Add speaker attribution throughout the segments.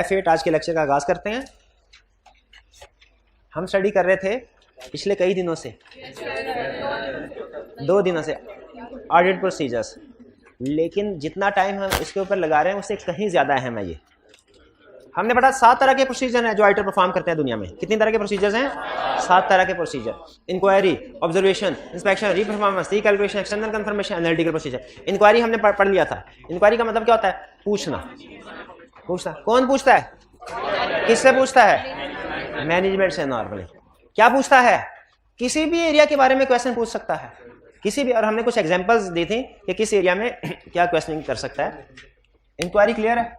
Speaker 1: F8 आज के lecture का आगाज करते हैं। हम स्टडी कर रहे थे पिछले कई दिनों से, 2 दिनों से ऑडिट प्रोसीजर्स, लेकिन जितना टाइम हम इसके ऊपर लगा रहे हैं उससे कहीं ज़्यादा अहम है ये। हमने पढ़ा 7 तरह के प्रोसीजर हैं जो ऑडिटर परफॉर्म करते हैं दुनिया में। कितनी तरह के प्रोसीजर्स हैं? 7 तरह के procedure. Inquiry, observation, inspection, reperformance, recalibration, external confirmation, analytical procedure. Inquiry हमने पढ़ लिया था। इंक्वायरी का मतलब क्या होता है? पूछना। कौन पूछता है? किससे पूछता है? मैनेजमेंट से नॉर्मली। क्या पूछता है? किसी भी एरिया के बारे में क्वेश्चन पूछ सकता है, किसी भी। और हमने कुछ एग्जांपल्स दी थी कि किस एरिया में क्या क्वेश्चनिंग कर सकता है। इंक्वायरी क्लियर है?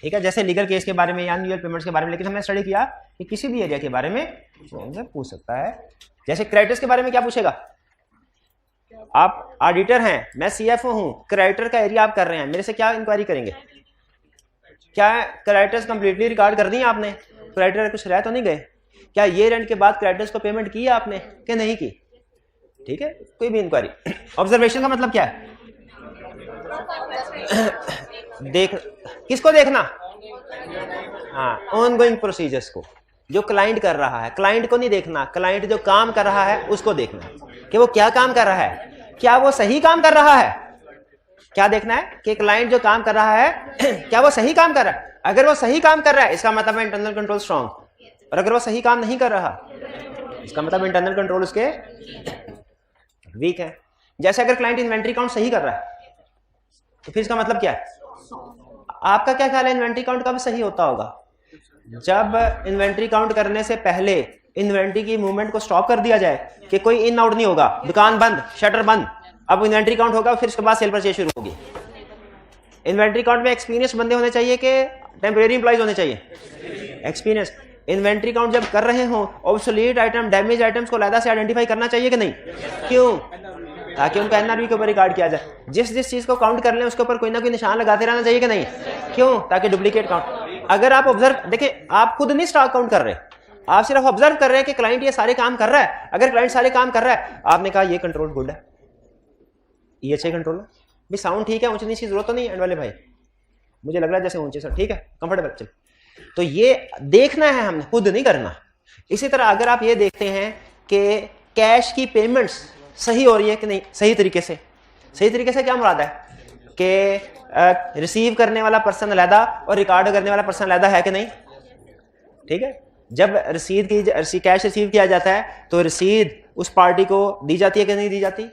Speaker 1: ठीक है, जैसे लीगल केस के बारे में या अनयूजुअल पेमेंट्स के बारे में, लेकिन हमने स्टडी किया कि किसी भी एरिया के बारे में उनसे पूछ सकता है। जैसे क्रेडिटर्स के बारे में क्या पूछेगा? आप ऑडिटर हैं, मैं सीएफओ हूं, क्रेडिटर का एरिया आप कर रहे हैं, मेरे से क्या इंक्वायरी करेंगे? क्या क्रेडिटर्स कंप्लीटली रिकॉर्ड कर दी आपने? क्रेडिटर कुछ रह तो नहीं गए? क्या ये रेंट के बाद क्रेडिटर्स को पेमेंट की आपने कि नहीं की? ठीक है, कोई भी इंक्वायरी। ऑब्जर्वेशन का मतलब क्या है? देख, किसको देखना? हाँ, ऑनगोइंग प्रोसीजर्स को, जो क्लाइंट कर रहा है। क्लाइंट को नहीं देखना, क्लाइंट जो काम कर रहा है उसको देखना कि वो क्या काम कर रहा है, क्या वो सही काम कर रहा है। क्या देखना है कि क्लाइंट जो काम कर रहा है क्या वो सही काम कर रहा है। अगर वो सही काम कर रहा है इसका मतलब है इंटरनल कंट्रोल स्ट्रांग, और अगर वो सही काम नहीं कर रहा इसका मतलब इंटरनल कंट्रोल उसके वीक है। जैसे अगर क्लाइंट इन्वेंट्री काउंट सही कर रहा है तो फिर इसका मतलब क्या है? आपका क्या ख्याल है इन्वेंट्री काउंट कब सही होता होगा? जब इन्वेंट्री काउंट करने से पहले इन्वेंट्री की मूवमेंट को स्टॉप कर दिया जाए कि कोई इन आउट नहीं होगा, दुकान बंद, शटर बंद, अब इन्वेंट्री काउंट होगा, फिर उसके बाद सेल परचेज शुरू होगी। इन्वेंट्री काउंट में एक्सपीरियंस बंदे होने चाहिए कि टेम्परेरी एम्प्लॉइज होने चाहिए? एक्सपीरियंस। इन्वेंट्री काउंट जब कर रहे हो ऑब्सोलीट आइटम, डैमेज आइटम्स को अलग से आइडेंटिफाई करना चाहिए कि नहीं? क्यों? ताकि उनको एनआरबी के ऊपर रिकॉर्ड किया जाए। जिस चीज को काउंट कर लें उसके ऊपर कोई ना कोई निशान लगाते रहना चाहिए कि नहीं? क्यों? ताकि डुप्लीकेट काउंट। अगर आप ऑब्जर्व, देखिए आप खुद नहीं स्टॉक काउंट कर रहे, आप सिर्फ ऑब्जर्व कर रहे हैं कि क्लाइंट ये सारे काम कर रहा है। अगर क्लाइंट सारे काम कर रहा है, आपने कहा ये कंट्रोल गुड है, ये अच्छे कंट्रोल है, भी साउंड ठीक है, ऊंची नीची जरूरत तो नहीं है वाले भाई, मुझे लग रहा है जैसे ऊंचे सर, ठीक है, कंफर्टेबल। चल, तो ये देखना है हमने, खुद नहीं करना। इसी तरह अगर आप ये देखते हैं कि कैश की पेमेंट्स सही हो रही है कि नहीं, सही तरीके से। सही तरीके से क्या मुराद है? कि रिसीव करने वाला पर्सन अलहदा और रिकॉर्ड करने वाला पर्सन अलहदा है कि नहीं? ठीक है, जब कैश रिसीव किया जाता है तो रसीद उस पार्टी को दी जाती है कि नहीं दी जाती?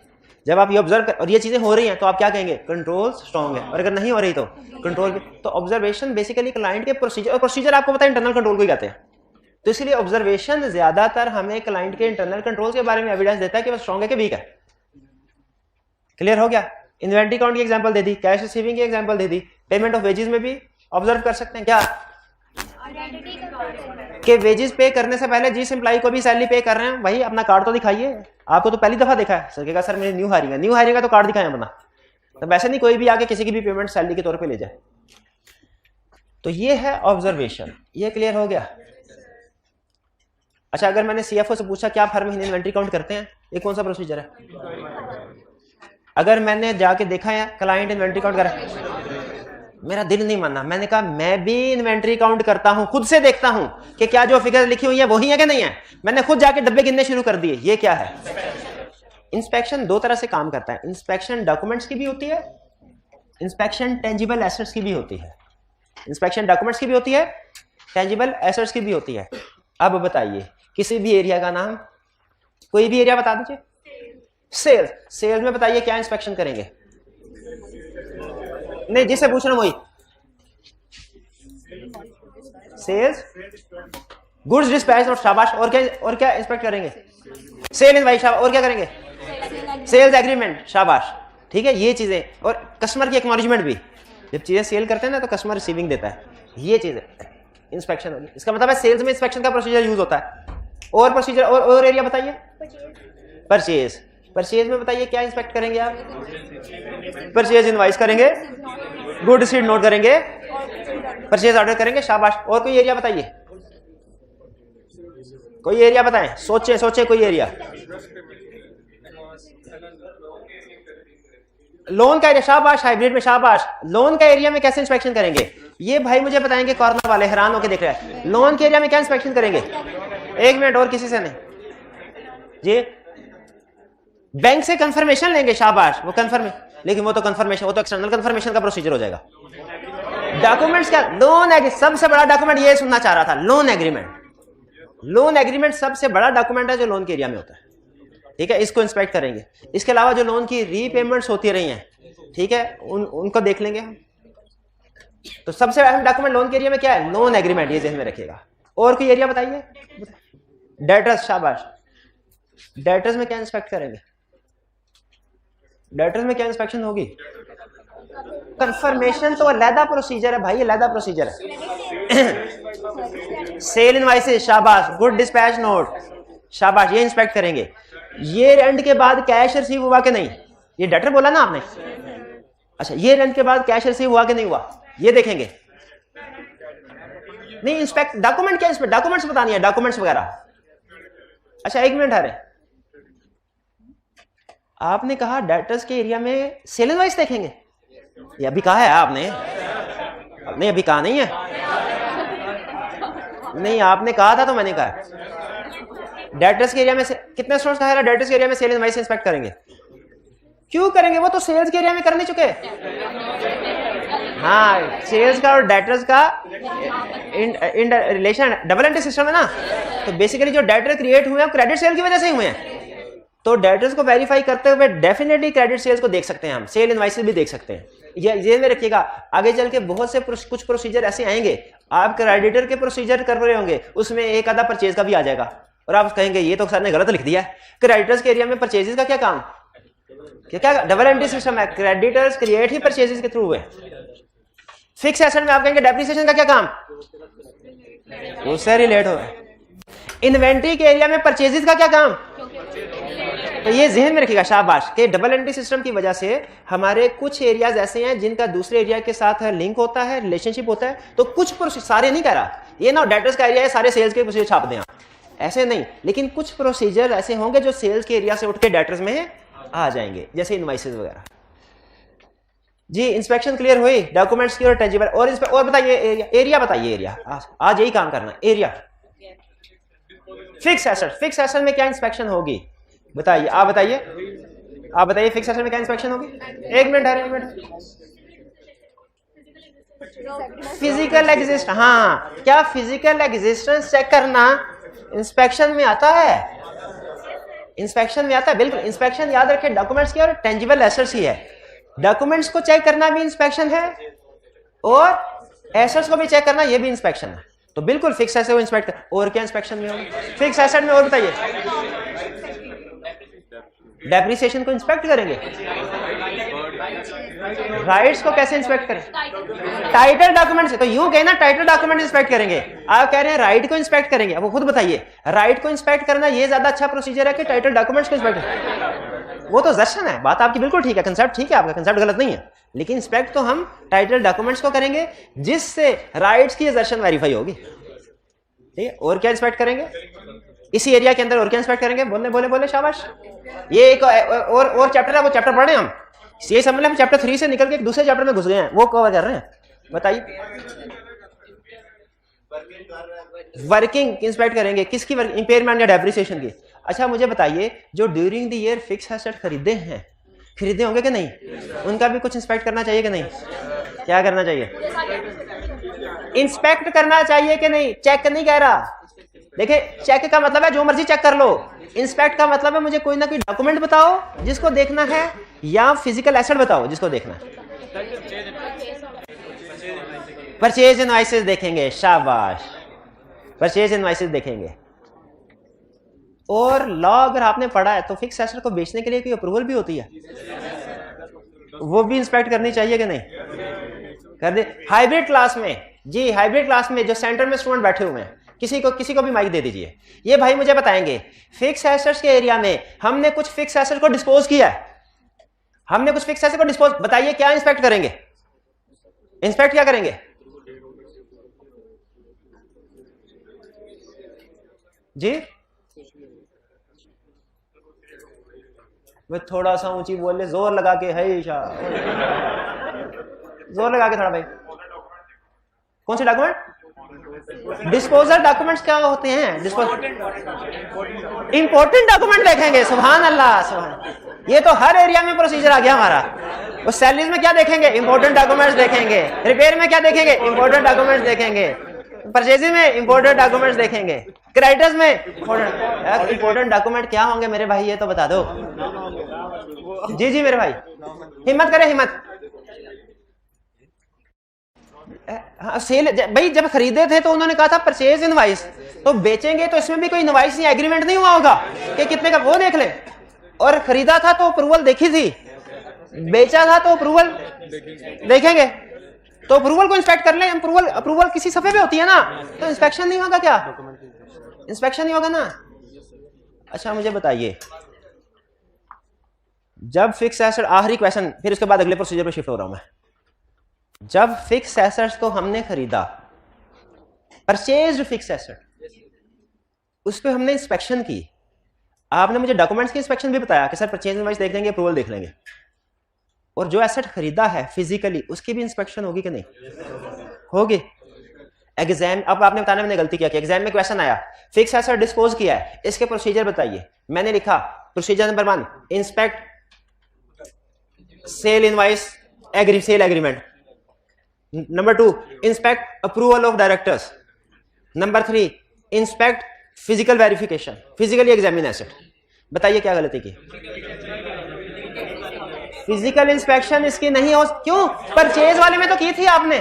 Speaker 1: जब आप ये ऑब्जर्व और ये चीजें हो रही हैं तो आप क्या कहेंगे? कंट्रोल स्ट्रांग है। और अगर नहीं हो रही तो कंट्रोल। तो ऑब्जर्वेशन बेसिकली क्लाइंट के प्रोसीजर, और प्रोसीजर आपको पता है इंटरनल कंट्रोल को ही कहते हैं। तो इसलिए ऑब्जर्वेशन ज्यादातर हमें क्लाइंट के इंटरनल कंट्रोल के बारे में एविडेंस देता है कि वो स्ट्रांग है कि वीक है। क्लियर हो गया? इन्वेंट्री काउंट की एग्जांपल दे दी, कैश रिसीविंग की example they the, payment of wages में भी ऑब्जर्व कर सकते हैं क्या कि वेजेस पे करने से पहले जिस एम्प्लॉय को भी सैलरी पे कर रहे हैं भाई अपना कार्ड तो दिखाइए। आपको तो पहली दफा देखा है, सर कहेगा सर मेरी न्यू हायरिंग है तो कार्ड दिखाएं अपना। तो वैसे नहीं कोई भी आके किसी की भी पेमेंट सैलरी के तौर पे ले जाए। तो ये है ऑब्जर्वेशन। ये क्लियर हो गया? अच्छा, अगर मैंने सीएफओ से पूछा क्या आप हर महीने इन्वेंट्री काउंट करते हैं, ये कौन सा प्रोसीजर है? अगर मैंने जाके देखा है क्लाइंट इन्वेंट्री काउंट कर रहा है, मेरा दिल नहीं मानना, मैंने कहा मैं भी इन्वेंट्री काउंट करता हूं, खुद से देखता हूं कि क्या जो फिगर लिखी हुई है वही है कि नहीं है। मैंने खुद जाके डब्बे गिनने शुरू कर दिए, ये क्या है? इंस्पेक्शन 2 तरह से काम करता है। इंस्पेक्शन डॉक्यूमेंट्स की भी होती है, इंस्पेक्शन टेंजिबल एसेट्स की भी होती है। इंस्पेक्शन डॉक्यूमेंट्स की भी होती है, टेंजिबल एसेट्स की भी होती है। अब बताइए किसी भी एरिया का नाम, कोई भी एरिया बता दीजिए। सेल्स में बताइए क्या इंस्पेक्शन करेंगे? नहीं, जिससे पूछ रहा हूं वही। सेल्स, गुड्स डिस्पैच और शाबाश। और क्या इंस्पेक्ट करेंगे? सेल इनवाइस, शाबाश। और क्या करेंगे? सेल्स एग्रीमेंट, शाबाश। ठीक है, ये चीजें। और कस्टमर की एक्नॉलेजमेंट भी, जब चीजें सेल करते हैं ना तो कस्टमर रिसीविंग देता है, ये चीजें इंस्पेक्शन होगी। इसका मतलब है सेल्स में इंस्पेक्शन का प्रोसीजर यूज होता है। और प्रोसीजर और एरिया बताइए। परचेज में बताइए क्या इंस्पेक्ट करेंगे आप? परचेज इनवाइस करेंगे, गुड रिसीट नोट करेंगे, परचेज ऑर्डर करेंगे, शाबाश। और कोई एरिया बताइए, कोई एरिया बताएं, सोचे कोई एरिया। लोन का एरिया, शाबाश। हाइब्रिड में शाबाश। लोन का एरिया में कैसे इंस्पेक्शन करेंगे? ये भाई मुझे बताएंगे कॉर्नर वाले हैरान होकर देख रहे हैं, लोन के एरिया में क्या इंस्पेक्शन करेंगे? एक मिनट और किसी से नहीं जी, बैंक से कंफर्मेशन लेंगे, शाबाश, वो कंफर्म, लेकिन वो तो कंफर्मेशन, वो तो एक्सटर्नल कंफर्मेशन का प्रोसीजर हो जाएगा। डॉक्यूमेंट्स क्या? लोन एग्रीमेंट, सबसे बड़ा डॉक्यूमेंट ये सुनना चाह रहा था, लोन एग्रीमेंट। लोन एग्रीमेंट सबसे बड़ा डॉक्यूमेंट है जो लोन के एरिया में होता है, ठीक है, इसको इंस्पेक्ट करेंगे। इसके अलावा जो लोन की रीपेमेंट्स होती रही हैं, ठीक है, उनको देख लेंगे हम। तो सबसे अहम डॉक्यूमेंट लोन के एरिया में क्या है? लोन एग्रीमेंट, ये ध्यान में रखिएगा। और कोई एरिया बताइए? डेटर्स, शाबाश, डेटर्स में क्या इंस्पेक्ट करेंगे? डेटर्स में क्या इंस्पेक्शन होगी? कंफर्मेशन तो अलहदा प्रोसीजर है भाई, अलहदा प्रोसीजर है। सेल इनवाइसेस, शाबाश, गुड डिस्पैच नोट, शाबाश, ये इंस्पेक्ट करेंगे। ये एंड के बाद कैश रिसीव हुआ कि नहीं, ये डेटर बोला ना आपने, अच्छा, ये एंड के बाद कैश रिसीव हुआ कि नहीं हुआ, ये देखेंगे। नहीं, इंस्पेक्ट डॉक्यूमेंट क्या, इसमें डॉक्यूमेंट्स बतानी है, डॉक्यूमेंट्स वगैरह। अच्छा एक मिनट, अरे आपने कहा डेटर्स के एरिया में सेल इनवॉइस देखेंगे, ये अभी कहा है आपने? नहीं अभी कहा नहीं है, नहीं आपने कहा था तो मैंने कहा डेटर्स के एरिया में कितने स्टोर्स का है, डेटर्स के एरिया में सेल इनवॉइस इंस्पेक्ट करेंगे। क्यों करेंगे? वो तो सेल्स के एरिया में कर नहीं चुके। हाँ, सेल्स का और डेटर्स का in relation double entry system है ना, तो बेसिकली जो डेटर क्रिएट हुए हैं क्रेडिट सेल की वजह से ही हुए हैं, तो डेटर्स को वेरीफाई करते हुए डेफिनेटली क्रेडिट सेल्स को देख सकते हैं हम, सेल इनवॉइसेस भी देख सकते हैं। ये में रखिएगा, आगे चल के बहुत से कुछ प्रोसीजर ऐसे आएंगे, आप क्रेडिटर के प्रोसीजर कर रहे होंगे, उसमें एक आधा परचेज का भी आ जाएगा और आप कहेंगे ये तो सर ने गलत लिख दिया है। क्रेडिटर्स के एरिया में परचेजेस का क्या काम, क्या डबल एंट्री सिस्टम है, क्रेडिटर्स क्रिएट ही परचेजेस के थ्रू हुए। फिक्स एसेट में आप कहेंगे डेप्रिसिएशन का क्या काम, उससे रिलेट हो। इन्वेंट्री के एरिया में परचेजेस का क्या काम, तो ये जहन में रखिएगा, शाबाश, कि डबल एंट्री सिस्टम की वजह से हमारे कुछ एरियाज ऐसे हैं जिनका दूसरे एरिया के साथ लिंक होता है, रिलेशनशिप होता है। तो कुछ सारे नहीं कह रहा ये ना डेटर्स का एरिया है सारे सेल्स के प्रोसीजर छाप दें, ऐसे नहीं, लेकिन कुछ प्रोसीजर ऐसे होंगे जो सेल्स के एरिया से उठ के डेटर्स में आ जाएंगे, जैसे इनवाइसेस वगैरह। जी इंस्पेक्शन क्लियर हुई डॉक्यूमेंट्स की और टेंजिबल। और बताइए एरिया बताइए, एरिया आज यही काम करना, area fix asset. Fix asset में क्या इंस्पेक्शन होगी बताइए, आप बताइए फिक्स एसेट में क्या इंस्पेक्शन होगी? एक मिनट है, एक मिनट। फिजिकल एग्जिस्ट, हाँ, क्या फिजिकल एग्जिस्टेंस चेक करना इंस्पेक्शन में आता है? इंस्पेक्शन में आता है, बिल्कुल। इंस्पेक्शन याद रखें डॉक्यूमेंट्स की और टेंजिबल एसेट्स ही है। डॉक्यूमेंट्स को चेक करना भी इंस्पेक्शन है और एसेट्स को भी चेक करना ये भी इंस्पेक्शन है। तो बिल्कुल फिक्स एसेट को इंस्पेक्ट कर। और क्या इंस्पेक्शन में होगा फिक्स एसेट में? और बताइए, डेप्रिसिएशन को इंस्पेक्ट करेंगे। राइट्स को कैसे इंस्पेक्ट करें? टाइटल डॉक्यूमेंट से। तो यूं कहे ना, टाइटल डॉक्यूमेंट इंस्पेक्ट करेंगे। आप कह रहे हैं राइट को इंस्पेक्ट करेंगे, अब खुद बताइए, राइट को इंस्पेक्ट करना ये ज्यादा अच्छा प्रोसीजर है कि टाइटल डॉक्यूमेंट्स को इंस्पेक्ट? वो तो जर्शन है, बात आपकी बिल्कुल ठीक है, कंसेप्ट ठीक है, आपका कंसेप्ट गलत नहीं है, लेकिन इंस्पेक्ट तो हम टाइटल डॉक्यूमेंट्स को करेंगे जिससे राइट्स की जर्शन वेरीफाई होगी। ठीक है, और क्या इंस्पेक्ट करेंगे इसी एरिया के अंदर? और क्या इंस्पेक्ट करेंगे? बोले शाबाश। ये एक और चैप्टर है, वो चैप्टर पढ़े हम, ये समझ लें हम चैप्टर 3 से निकल के एक दूसरे चैप्टर में घुस गए हैं, वो कवर कर रहे हैं। बताइए, वर्किंग इंस्पेक्ट करेंगे, किसकी वर्किंग? इंपेयरमेंट या डेप्रिसिएशन की। अच्छा मुझे बताइए, जो during the year fix asset खरीदे होंगे कि नहीं, उनका भी कुछ इंस्पेक्ट करना चाहिए कि नहीं? क्या करना चाहिए? इंस्पेक्ट करना चाहिए कि नहीं? चेक नहीं कह रहा, देखिए चेक का मतलब है जो मर्जी चेक कर लो, इंस्पेक्ट का मतलब है मुझे कोई ना कोई डॉक्यूमेंट बताओ जिसको देखना है, या फिजिकल एसेट बताओ जिसको देखना है। परचेज इनवॉइसेस देखेंगे, शाबाश, परचेज इनवॉइसेस देखेंगे। और लॉ अगर आपने पढ़ा है तो फिक्स एसेट को बेचने के लिए कोई अप्रूवल भी होती है, वो भी इंस्पेक्ट करनी चाहिए कि नहीं? कर दे। हाइब्रिड क्लास में, जी हाइब्रिड क्लास में जो सेंटर में स्टूडेंट बैठे हुए हैं, किसी को भी माइक दे दीजिए। ये भाई मुझे बताएंगे फिक्स एसेट्स के एरिया में हमने कुछ फिक्स एसेट को डिस्पोज किया है, हमने कुछ फिक्स एसेट को डिस्पोज, बताइए क्या इंस्पेक्ट करेंगे? इंस्पेक्ट क्या करेंगे जी? मैं थोड़ा सा ऊंची बोले, जोर लगा के, है ईशा, जोर लगा के थोड़ा भाई। कौन से डॉक्यूमेंट? डिस्पोजल डॉक्यूमेंट्स क्या होते हैं? इंपॉर्टेंट डॉक्यूमेंट देखेंगे। सुभान अल्लाह, सुभान। ये तो हर एरिया में प्रोसीजर आ गया हमारा। उस सैलरीज में क्या देखेंगे? इंपॉर्टेंट डॉक्यूमेंट्स देखेंगे। रिपेयर में क्या देखेंगे? इंपॉर्टेंट डॉक्यूमेंट्स देखेंगे। परचेजिंग में इंपॉर्टेंट डॉक्यूमेंट्स देखेंगे। क्रेडिटर्स में इंपॉर्टेंट डॉक्यूमेंट क्या होंगे मेरे भाई, ये तो बता दो। जी जी मेरे भाई, हिम्मत करें, हिम्मत। सेल भाई जब खरीदे थे तो उन्होंने कहा था परचेज इनवाइस, तो बेचेंगे तो इसमें भी कोई इनवाइस नहीं, एग्रीमेंट नहीं हुआ होगा कि कितने का, वो देख ले। और खरीदा था तो अप्रूवल देखी थी, बेचा था तो अप्रूवल देखेंगे। तो अप्रूवल को इंस्पेक्ट कर लें। अप्रूवल किसी सफे पे होती है ना, तो इंस्पेक्शन नहीं होगा क्या? इंस्पेक्शन नहीं होगा ना। अच्छा मुझे बताइए, जब फिक्स एसेट, आखिरी क्वेश्चन, फिर उसके बाद अगले प्रोसीजर पे शिफ्ट हो रहा हूं मैं। जब फिक्स एसेट्स को हमने खरीदा, परचेज्ड फिक्स एसेट, उस पर हमने इंस्पेक्शन की। आपने मुझे डॉक्यूमेंट्स की इंस्पेक्शन भी बताया कि सर परचेज इनवॉइस देख लेंगे, अप्रूवल देख लेंगे। और जो एसेट खरीदा है फिजिकली, उसकी भी इंस्पेक्शन होगी कि नहीं? होगी। एग्जाम, अब आपने बताना मैंने गलती क्या की। एग्जाम में क्वेश्चन आया, फिक्स एसेट डिस्पोज किया है, इसके प्रोसीजर बताइए। मैंने लिखा procedure number 1, inspect sale invoice, sale agreement. Number 2, inspect approval of directors. Number 3, inspect physical verification, physically examine asset. बताइए क्या गलती की? फिजिकल इंस्पेक्शन इसकी नहीं हो, क्यों? परचेज वाले में तो की थी आपने,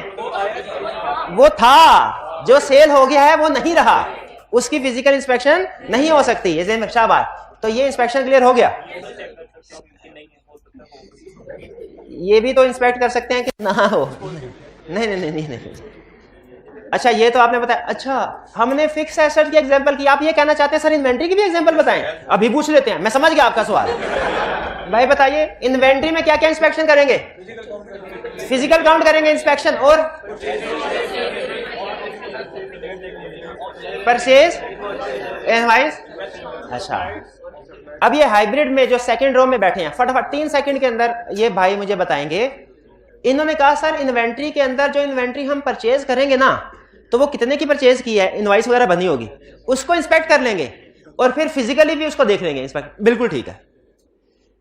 Speaker 1: वो था। जो सेल हो गया है वो नहीं रहा, उसकी फिजिकल इंस्पेक्शन नहीं हो सकती। ये शाबाश, तो ये इंस्पेक्शन क्लियर हो गया। ये भी तो इंस्पेक्ट कर सकते हैं कि ना हो? नहीं नहीं नहीं नहीं। अच्छा ये तो आपने बताया। अच्छा हमने फिक्स एसेट की एग्जांपल की, आप ये कहना चाहते हैं सर इन्वेंट्री की भी एग्जांपल बताएं? अभी पूछ लेते हैं, मैं समझ गया आपका सवाल। भाई बताइए इन्वेंट्री में क्या क्या इंस्पेक्शन करेंगे? फिजिकल काउंट करेंगे, इंस्पेक्शन, और परचेज इनवॉइस। अच्छा अब ये हाइब्रिड में जो सेकंड रो में बैठे हैं, फटाफट 3 सेकंड के अंदर ये भाई मुझे बताएंगे। इन्होंने कहा सर इन्वेंट्री के अंदर जो इन्वेंट्री हम परचेज करेंगे ना, तो वो कितने की परचेज की है, इनवॉइस वगैरह बनी होगी, उसको इंस्पेक्ट कर लेंगे और फिर फिजिकली भी उसको देख लेंगे, इंस्पेक्ट। बिल्कुल ठीक है।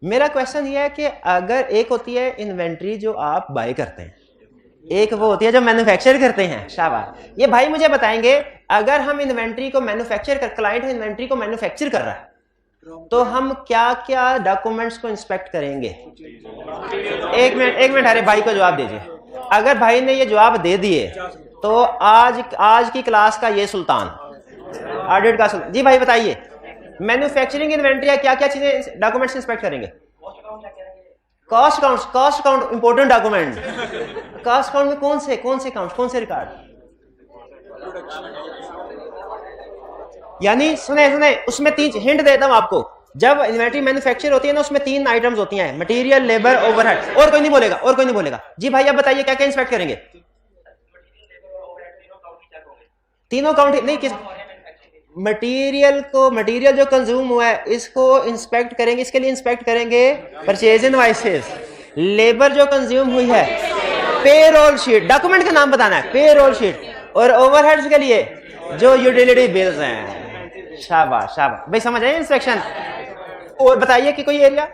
Speaker 1: मेरा क्वेश्चन ये है कि अगर एक होती है इन्वेंट्री जो आप बाय करते हैं, एक वो होती है जो मैन्युफैक्चर करते हैं। शाबाश। ये भाई मुझे बताएंगे अगर हम इन्वेंट्री को मैन्युफैक्चर कर, क्लाइंट इन्वेंट्री को मैन्युफैक्चर कर रहा है, तो हम क्या क्या डॉक्यूमेंट्स को इंस्पेक्ट करेंगे? एक मिनट अरे भाई को जवाब दीजिए। अगर भाई ने ये जवाब दे दिए तो आज की क्लास का ये सुल्तान, ऑडिट का सुल्तान। जी भाई बताइए, मैन्युफैक्चरिंग इन्वेंट्री या क्या क्या चीजें डॉक्यूमेंट्स इंस्पेक्ट करेंगे? Cost count important document. Cost count में कौन से काउंट, कौन से रिकॉर्ड? यानी सुने उसमें 3 हिंट देता हूं आपको। जब इन्वेंट्री मैन्युफैक्चर होती है ना, उसमें 3 आइटम्स होती हैं, मटेरियल, लेबर, ओवरहेड। और कोई नहीं बोलेगा। जी भाई आप बताइए क्या क्या इंस्पेक्ट करेंगे? तीनों काउंट नहीं, किस मटेरियल जो कंज्यूम हुआ है इसको इंस्पेक्ट करेंगे। इसके लिए इंस्पेक्ट करेंगे परचेज इनवॉइसेस। लेबर जो कंज्यूम हुई है, पेरोल शीट, डॉक्यूमेंट का नाम बताना है, पेरोल शीट। और ओवरहेड्स के लिए जो यूटिलिटी बिल्स हैं। शाबाश भाई, समझ आए इंस्पेक्शन। और बताइए कि कोई एरिया,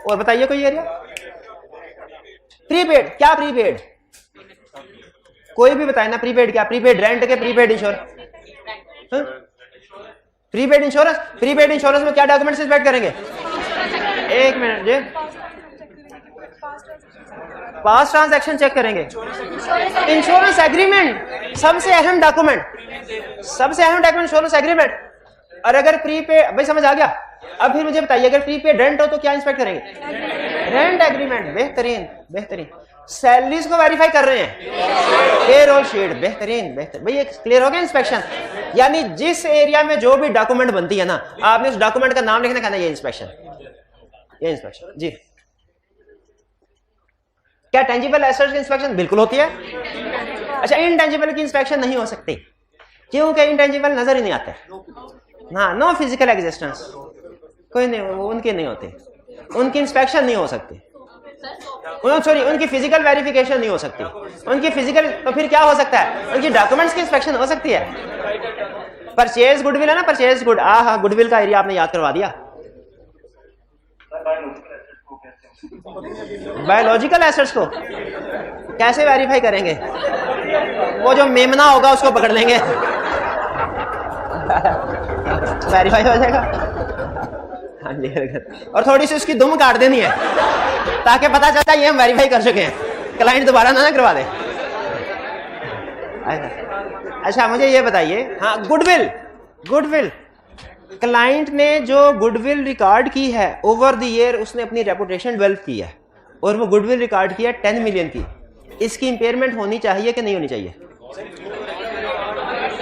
Speaker 1: प्रीपेड, क्या प्रीपेड? कोई भी बताए ना, प्रीपेड क्या? प्रीपेड रेंट के, प्रीपेड इंश्योरेंस। प्रीपेड इंश्योरेंस में क्या डॉक्यूमेंट्स इंस्पेक्ट करेंगे? एक मिनट जी, पास्ट ट्रांजैक्शन चेक करेंगे। इंश्योरेंस एग्रीमेंट सबसे अहम डॉक्यूमेंट, इंश्योरेंस एग्रीमेंट। और अगर प्रीपेड, भाई समझ आ गया? अब फिर मुझे बताइए अगर प्रीपेड रेंट हो तो क्या इंस्पेक्ट करेंगे? Rent agreement. बेहतरीन। सैलरीज को वेरीफाई कर रहे हैं, पेरोल शीट। बेहतरीन। भाई ये क्लियर हो गया इंस्पेक्शन। यानी जिस एरिया में जो भी डॉक्यूमेंट बनती है ना, आपने उस डॉक्यूमेंट का नाम लिखना, कहना ये इंस्पेक्शन। जी क्या टेंजिबल एसेट्स की इंस्पेक्शन? बिल्कुल होती है। अच्छा इनटेंजिबल की इंस्पेक्शन नहीं हो सकती, क्योंकि इनटेंजिबल नजर ही नहीं आते। हाँ, नो फिजिकल एग्जिस्टेंस, कोई नहीं, उनके नहीं होते, उनकी इंस्पेक्शन नहीं हो सकती। सॉरी, उनकी फिजिकल वेरिफिकेशन नहीं हो सकती। उनकी फिजिकल तो फिर क्या हो सकता है, उनकी डॉक्यूमेंट्स की इंस्पेक्शन हो सकती है। परचेज गुडविल है ना, परचेज गुड, हाँ गुडविल का एरिया आपने याद करवा दिया। बायोलॉजिकल एसेट्स को कैसे वेरीफाई करेंगे? वो जो मेमना होगा उसको पकड़ लेंगे, वेरीफाई हो जाएगा। हाँ जी, और थोड़ी सी उसकी दुम काट देनी है ताकि पता चलता है ये हम वेरीफाई कर चुके हैं, क्लाइंट दोबारा ना करवा दे। अच्छा मुझे ये बताइए, हाँ गुडविल, गुडविल क्लाइंट ने जो गुडविल रिकॉर्ड की है ओवर द ईयर, उसने अपनी रेपुटेशन डेवलप की है और वो गुडविल रिकॉर्ड की है 10 मिलियन की, इसकी इंपेयरमेंट होनी चाहिए कि नहीं होनी चाहिए?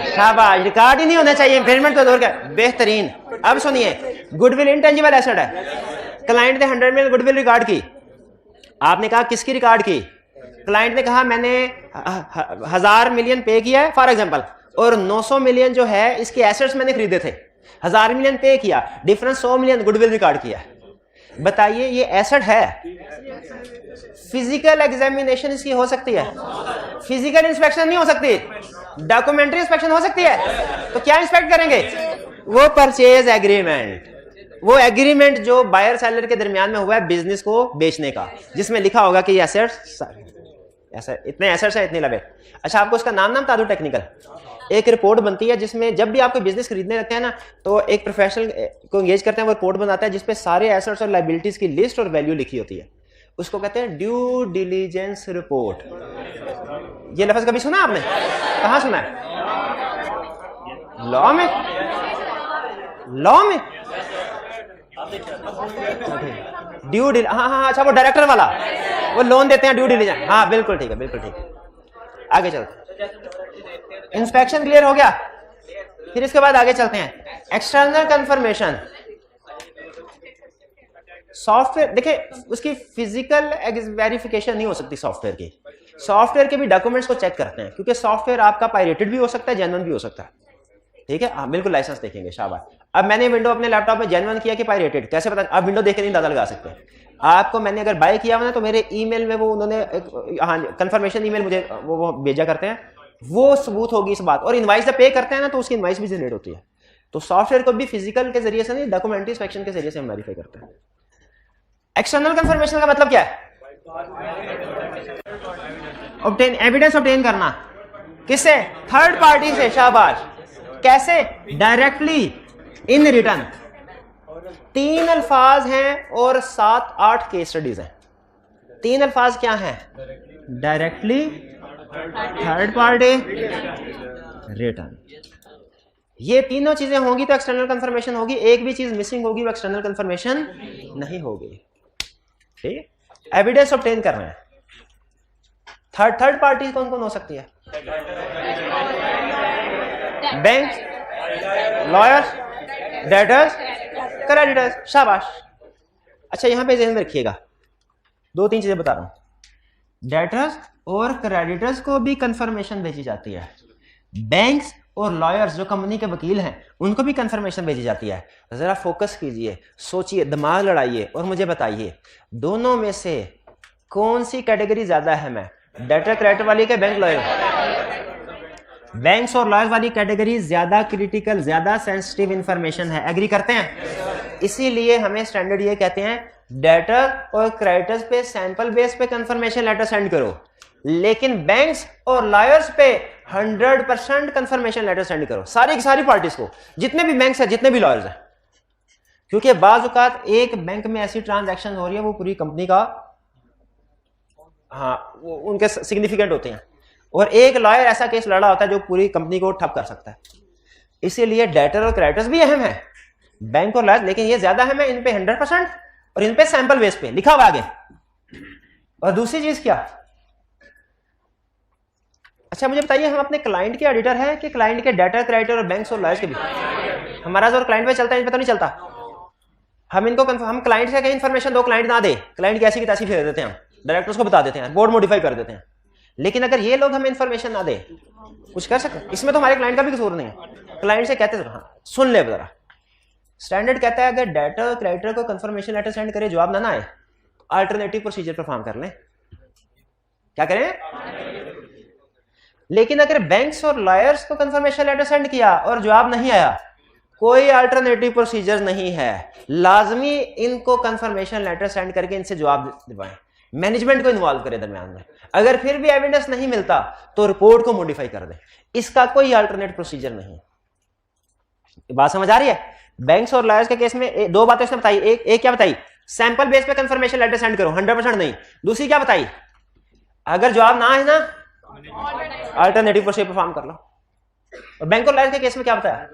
Speaker 1: शाबाश, रिकॉर्ड ही नहीं होना चाहिए, इंपेयरमेंट तो दूर का, बेहतरीन। अब सुनिए, गुडविल इंटेंजिबल एसेट है, क्लाइंट ने 100 मिलियन गुडविल रिकॉर्ड की, आपने कहा किसकी रिकॉर्ड की? क्लाइंट ने कहा मैंने 1000 मिलियन पे किया है फॉर एग्जांपल, और 900 मिलियन जो है इसके एसेट्स मैंने खरीदे थे, 1000 मिलियन पे किया, डिफरेंस 100 मिलियन गुडविल रिकॉर्ड किया। बताइए ये एसेट है? फिजिकल एग्जामिनेशन इसकी हो सकती है, फिजिकल इंस्पेक्शन नहीं हो सकती, डॉक्यूमेंट्री इंस्पेक्शन हो सकती है। तो क्या इंस्पेक्ट करेंगे? वो परचेज एग्रीमेंट, वो एग्रीमेंट जो बायर सेलर के दरमियान में हुआ है बिजनेस को बेचने का, जिसमें लिखा होगा कि ये एसेट्स, ऐसा इतने एसेट्स है, इतनी लायबिलिटी। अच्छा आपको उसका नाम बता दूं टेक्निकल, एक रिपोर्ट बनती है जिसमें जब भी आपको बिजनेस खरीदने लगते हैं ना, तो एक प्रोफेशनल को एंगेज करते हैं, वो रिपोर्ट बनाता है जिसपे सारे एसेट्स और लायबिलिटीज की लिस्ट और वैल्यू लिखी होती है, उसको कहते हैं ड्यू डिलीजेंस रिपोर्ट। ये लफ्ज कभी सुना आपने? कहां सुना है? लॉ में, लॉ में ड्यू डिल, हाँ हाँ अच्छा, वो डायरेक्टर वाला, वो लोन देते हैं ड्यू डिलीजेंस, हाँ बिल्कुल ठीक है, बिल्कुल ठीक है। आगे चलते, इंस्पेक्शन क्लियर हो गया, फिर इसके बाद आगे चलते हैं एक्सटर्नल कंफर्मेशन। सॉफ्टवेयर देखिए, उसकी फिजिकल वेरिफिकेशन नहीं हो सकती सॉफ्टवेयर की, सॉफ्टवेयर के भी डॉक्यूमेंट्स को चेक करते हैं, क्योंकि सॉफ्टवेयर आपका पायरेटेड भी हो सकता है, जेन्युइन भी हो सकता है, ठीक है। हाँ बिल्कुल, लाइसेंस देखेंगे, शाबाश। अब मैंने विंडो अपने लैपटॉप में जेन्युइन किया कि पायरेटेड, कैसे पता? आप विंडो देख के नहीं अंदाजा लगा सकते। आपको मैंने अगर बाय किया हुआ ना, तो मेरे ईमेल में वो उन्होंने हाँ कंफर्मेशन ईमेल मुझे वो भेजा करते हैं, वो सबूत होगी इस बात। और इनवाइस जब पे करते हैं ना, तो उसकी इनवाइस भी जनरेट होती है। तो सॉफ्टवेयर को भी फिजिकल के जरिए से नहीं, डॉक्यूमेंट्री इंस्पेक्शन के जरिए से हम वेरीफाई करते हैं। एक्सटर्नल कंफर्मेशन का मतलब क्या है? ऑब्टेन, एविडेंस ऑब्टेन करना, किससे? थर्ड पार्टी से, शाबाश। कैसे? Directly in return. 3 अल्फाज हैं और 7-8 केस स्टडीज हैं। 3 अल्फाज क्या हैं? Directly, third party, return. ये तीनों चीजें होंगी तो एक्सटर्नल कंफर्मेशन होगी, एक भी चीज मिसिंग होगी वो एक्सटर्नल कंफर्मेशन नहीं होगी, ठीक। एविडेंस ऑब्टेन कर रहे हैं। थर्ड पार्टी कौन कौन हो सकती है? बैंक, लॉयर्स, डेटर्स, क्रेडिटर्स, शाबाश। अच्छा यहां पे ध्यान में रखिएगा, 2-3 चीजें बता रहा हूं। डेटर्स और क्रेडिटर्स को भी कंफर्मेशन भेजी जाती है। बैंक्स और लॉयर्स जो कंपनी के वकील हैं, उनको भी कंफर्मेशन भेजी जाती है। जरा फोकस कीजिए, सोचिए, दिमाग लड़ाइए और मुझे बताइए, दोनों में से कौन सी कैटेगरी ज्यादा अहम है? डेटर क्रेडिटर वाली के बैंक लॉयर? बैंक्स और लॉयर्स वाली कैटेगरी ज्यादा क्रिटिकल, ज्यादा सेंसिटिव इंफॉर्मेशन है। एग्री करते हैं? इसीलिए हमें स्टैंडर्ड ये कहते हैं, डेटर और क्रेडिटर्स पे सैंपल बेस पे कंफर्मेशन लेटर सेंड करो, लेकिन बैंक्स और लॉयर्स पे 100% कंफर्मेशन लेटर सेंड करो, सारी की सारी पार्टीज को, जितने भी बैंक्स हैं, जितने भी लॉयर्स हैं। क्योंकि बाज़ औक़ात एक बैंक में ऐसी ट्रांजैक्शन हो रही है वो पूरी कंपनी का, हाँ वो उनके सिग्निफिकेंट होते हैं, और एक लॉयर ऐसा केस लड़ा होता है जो पूरी कंपनी को ठप कर सकता है। इसीलिए डेटर और क्रेडिटर्स भी अहम है, बैंक और लॉयर, लेकिन ये ज्यादा अहम है, इन पे 100% और इन पे सैंपल बेस पे लिखा हुआ आगे। और दूसरी चीज क्या? अच्छा मुझे बताइए, हम अपने क्लाइंट के ऑडिटर हैं कि क्लाइंट के डेटर, क्रेडिटर और बैंक्स और लॉयर्स के भी? हमारा जो क्लाइंट पे चलता है इन पे तो नहीं चलता। हम इनको हम क्लाइंट से कहीं इंफॉर्मेशन दो, क्लाइंट ना दे, क्लाइंट की ऐसी की तैसी फेर देते हैं, हम डायरेक्टर्स को बता देते हैं, बोर्ड मॉडिफाई कर देते हैं। लेकिन अगर ये लोग हमें इंफॉर्मेशन ना दे, कुछ कर सकते? इसमें तो हमारे क्लाइंट का भी कसूर नहीं है। क्लाइंट से कहते हैं, हाँ सुन ले जरा, स्टैंडर्ड कहता है अगर डेटर क्रेडिटर को कंफर्मेशन लेटर सेंड करे, जवाब ना आए, अल्टरनेटिव प्रोसीजर परफॉर्म कर लें। क्या करें? लेकिन अगर बैंक्स और लॉयर्स को कंफर्मेशन लेटर सेंड किया और जवाब नहीं आया, कोई अल्टरनेटिव प्रोसीजर नहीं है, लाजमी इनको कंफर्मेशन लेटर सेंड करके इनसे जवाब दिलवाएं, मैनेजमेंट को इन्वॉल्व करें दरमियान में। अगर फिर भी एविडेंस नहीं मिलता तो रिपोर्ट को मॉडिफाई कर दें। इसका कोई अल्टरनेट प्रोसीजर नहीं। बात समझ आ रही है? बैंक्स और लॉयर्स के केस में दो बातें उसने बताई। एक क्या बताई? सैंपल बेस पे कंफर्मेशन लेटर सेंड करो, 100% नहीं। दूसरी क्या बताई? अगर जवाब ना है ना, अल्टरनेटिव प्रोसीजर परफॉर्म कर लो। और बैंक और लॉयर्स के केस में क्या बताया?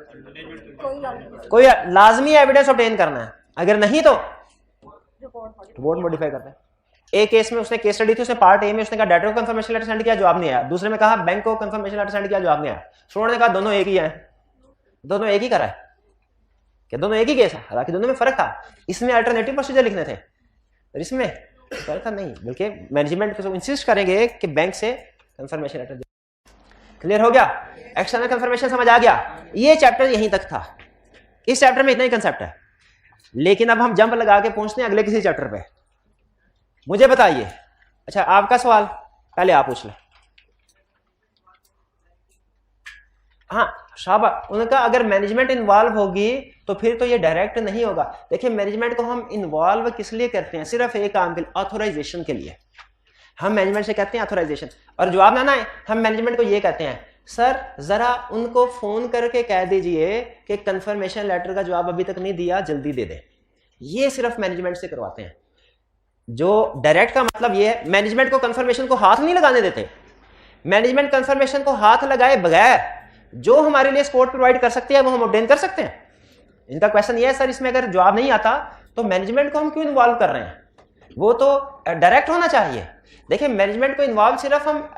Speaker 1: कोई लाजमी एविडेंस ऑब्टेन करना है, अगर नहीं तो रिपोर्ट मॉडिफाई करते हैं। एक केस में उसने केस स्टडी थी, उसने पार्ट ए में उसने कहा डेटर को कंफर्मेशन लेटर सेंड किया, जवाब नहीं आया। दूसरे में कहा बैंक को कंफर्मेशन लेटर सेंड किया, जवाब नहीं आया। फ्रोड ने कहा दोनों एक ही है, दोनों एक ही करा है, क्या दोनों एक ही केस है? हालांकि दोनों में फर्क था। इसमें अल्टरनेटिव प्रोसीजर लिखने थे और इसमें फर्क था नहीं, बल्कि मैनेजमेंट को इंसिस्ट करेंगे कि बैंक से कंफर्मेशन लेटर। क्लियर हो गया? एक्सटर्नल कंफर्मेशन समझ आ गया? ये चैप्टर यहीं तक था। इस चैप्टर में इतना ही कंसेप्ट है, लेकिन अब हम जंप लगा के पहुंचते हैं अगले किसी चैप्टर पे। मुझे बताइए, अच्छा आपका सवाल पहले आप पूछ लें। हाँ शाबाश, उनका अगर मैनेजमेंट इन्वॉल्व होगी तो फिर तो ये डायरेक्ट नहीं होगा। देखिए मैनेजमेंट को हम इन्वॉल्व किस लिए करते हैं? सिर्फ एक काम के लिए, ऑथोराइजेशन के लिए। हम मैनेजमेंट से कहते हैं ऑथोराइजेशन, और जवाब ना आए हम मैनेजमेंट को ये कहते हैं सर जरा उनको फोन करके कह दीजिए कि कंफर्मेशन लेटर का जवाब अभी तक नहीं दिया, जल्दी दे दे। ये सिर्फ मैनेजमेंट से करवाते हैं। जो डायरेक्ट का मतलब ये है, मैनेजमेंट को कंफर्मेशन को हाथ नहीं लगाने देते। मैनेजमेंट कंफर्मेशन को हाथ लगाए बगैर जो हमारे लिए सपोर्ट प्रोवाइड कर सकते हैं वो हम ऑब्टेन कर सकते हैं। इनका क्वेश्चन ये है सर इसमें अगर जवाब नहीं आता तो मैनेजमेंट को हम क्यों इन्वॉल्व कर रहे हैं? वो तो डायरेक्ट होना चाहिए। देखिए मैनेजमेंट को इन्वॉल्व सिर्फ हम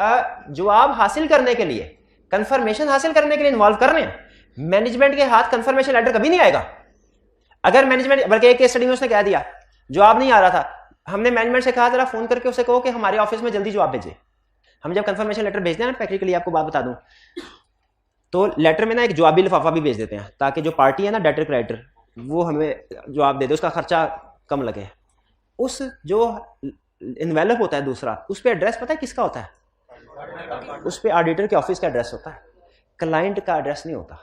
Speaker 1: जवाब हासिल करने के लिए, कंफर्मेशन हासिल करने के लिए इन्वॉल्व कर रहे हैं। मैनेजमेंट के हाथ कंफर्मेशन लेटर कभी नहीं आएगा। अगर मैनेजमेंट, बल्कि एक केस स्टडी में उसने कह दिया जवाब नहीं आ रहा था, हमने मैनेजमेंट से कहा जरा फोन करके उसे कहो कि हमारे ऑफिस में जल्दी जवाब भेजे। हम जब कंफर्मेशन लेटर भेजते हैं ना, प्रैक्टिकली आपको बात बता दूं, तो लेटर में ना एक जवाबी लिफाफा भी भेज देते हैं ताकि जो पार्टी है ना डेटर क्रेडिटर, वो हमें जवाब दे दे, उसका खर्चा कम लगे। उस जो इन्वेलप होता है दूसरा, उस पर एड्रेस पता है किसका होता है? उस पर ऑडिटर के ऑफिस का एड्रेस होता है, क्लाइंट का एड्रेस नहीं होता।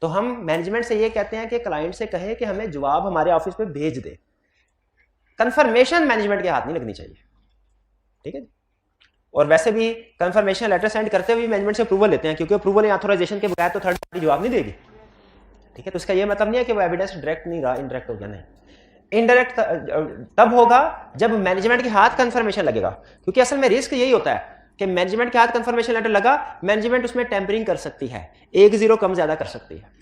Speaker 1: तो हम मैनेजमेंट से ये कहते हैं कि क्लाइंट से कहे कि हमें जवाब हमारे ऑफिस पे भेज दे। कंफर्मेशन मैनेजमेंट के हाथ नहीं लगनी चाहिए, ठीक है। और वैसे भी कंफर्मेशन लेटर सेंड करते हुए मैनेजमेंट से अप्रूवल लेते हैं, क्योंकि अप्रूवल या ऑथराइजेशन के बगैर तो थर्ड पार्टी जवाब नहीं देगी, ठीक है। तो इसका ये मतलब नहीं है कि वो एविडेंस डायरेक्ट नहीं रहा, इनडायरेक्ट हो गया। नहीं, इनडायरेक्ट तब होगा जब मैनेजमेंट के हाथ कंफर्मेशन लगेगा, क्योंकि असल में रिस्क यही होता है कि मैनेजमेंट के हाथ कंफर्मेशन लेटर लगा, मैनेजमेंट उसमें टेम्परिंग कर सकती है, 1-0 कम ज्यादा कर सकती है।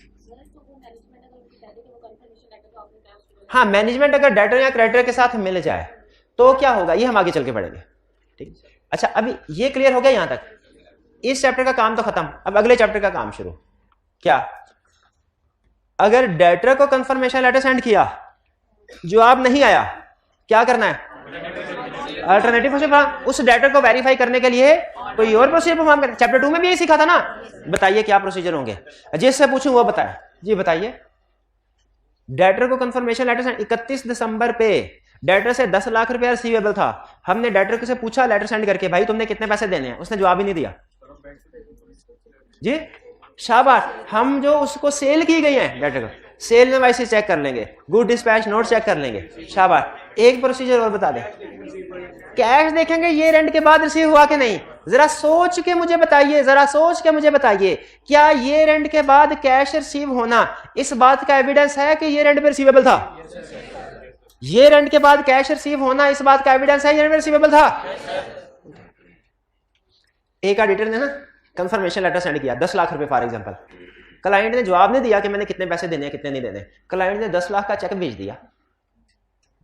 Speaker 1: हाँ, मैनेजमेंट अगर डेटर या क्रेडिटर के साथ मिल जाए तो क्या होगा, ये हम आगे चल के पढ़ेंगे, ठीक। अच्छा, अभी ये क्लियर हो गया यहां तक। इस चैप्टर का काम तो खत्म, अब अगले चैप्टर का काम शुरू। क्या? अगर डेटर को कंफर्मेशन लेटर सेंड किया, जवाब नहीं आया, क्या करना है? Alternative procedure. उस डेटर को वेरीफाई करने के लिए कोई और प्रोसीजर परफॉर्म करना। चैप्टर 2 में भी यही सीखा था ना। बताइए क्या प्रोसीजर होंगे, जिससे पूछूं वो बताए। जी बताइए। डेटर को कंफर्मेशन लेटर सेंड 31 दिसंबर पे डेटर से 10 लाख रुपया रिसीवेबल था। हमने डेटर से पूछा लेटर सेंड करके, भाई तुमने कितने पैसे देने हैं? उसने जवाब ही नहीं दिया। जी शाबाश। हम जो उसको सेल की गई है डेटर को, सेल इनवॉइस चेक कर लेंगे, गुड डिस्पैच नोट चेक कर लेंगे। शाबाश। एक प्रोसीजर और बता दें, कैश देखेंगे ये रेंट के बाद रिसीव हुआ कि नहीं। जरा सोच के मुझे बताइए, जरा सोच के मुझे बताइए, क्या ये रेंट के बाद कैश रिसीव होना इस बात का एविडेंस है कि ये रेंट पे रिसीवेबल था? ये रेंट के बाद कैश रिसीव होना इस बात का एविडेंस है ये रेंट पे रिसीवेबल था? एक ऑडिटर ने ना कंफर्मेशन लेटर सेंड किया 10 लाख रुपए फॉर एग्जांपल। क्लाइंट ने जवाब नहीं दिया कि मैंने कितने पैसे देने हैं कितने नहीं देने। क्लाइंट ने 10 लाख का चेक भेज दिया।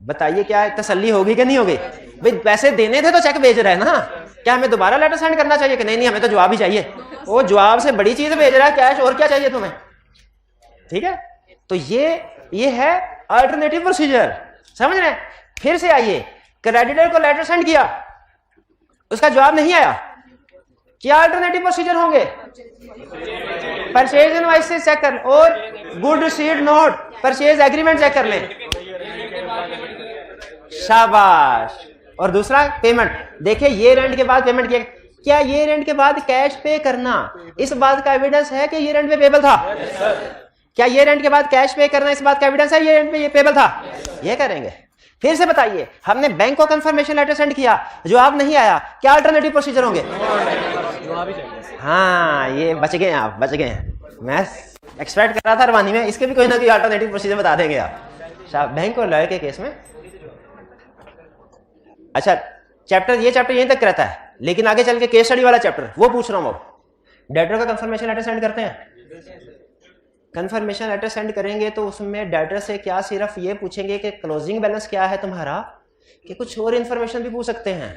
Speaker 1: बताइए क्या तसल्ली होगी कि नहीं होगी? भाई पैसे देने थे तो चेक भेज रहे हैं ना, क्या हमें दोबारा लेटर सेंड करना चाहिए कि नहीं? नहीं, हमें तो जवाब ही चाहिए। वो जवाब से बड़ी चीज भेज रहा है कैश, और क्या चाहिए तुम्हें? ठीक है, तो ये है अल्टरनेटिव प्रोसीजर, समझ रहे हैं? फिर से आइए, क्रेडिटर को लेटर सेंड किया, उसका जवाब नहीं आया, क्या अल्टरनेटिव प्रोसीजर होंगे? परचेज इनवॉइस चेक कर और good received note purchase agreement check कर लें। शाबाश। और दूसरा पेमेंट, देखिए ये रेंट के बाद पेमेंट किया, क्या ये रेंट के बाद कैश पे करना इस बात का एविडेंस है कि ये रेंट पे पेबल था? क्या ये रेंट के बाद कैश पे करना इस बात का एविडेंस है ये रेंट पे ये पेबल था? ये करेंगे। फिर से बताइए, हमने बैंक को कंफर्मेशन लेटर सेंड किया, जवाब नहीं आया, क्या अल्टरनेटिव प्रोसीजर होंगे? हाँ, ये बच गए आप, बच गए हैं। मैं एक्सपेक्ट कर रहा था रवानी में इसके भी कोई ना कोई अल्टरनेटिव प्रोसीजर बता देंगे आप बैंक और लॉयर के केस में। अच्छा, ये चैप्टर यहीं तक रहता है, लेकिन आगे चल के केस स्टडी वाला चैप्टर वो पूछ रहा हूं। डेटर का कंफर्मेशन लेटर सेंड करते हैं, कंफर्मेशन लेटर सेंड करेंगे तो उसमें डेटर से क्या सिर्फ ये पूछेंगे कि क्लोजिंग बैलेंस क्या है तुम्हारा, कि कुछ और इंफॉर्मेशन भी पूछ सकते हैं?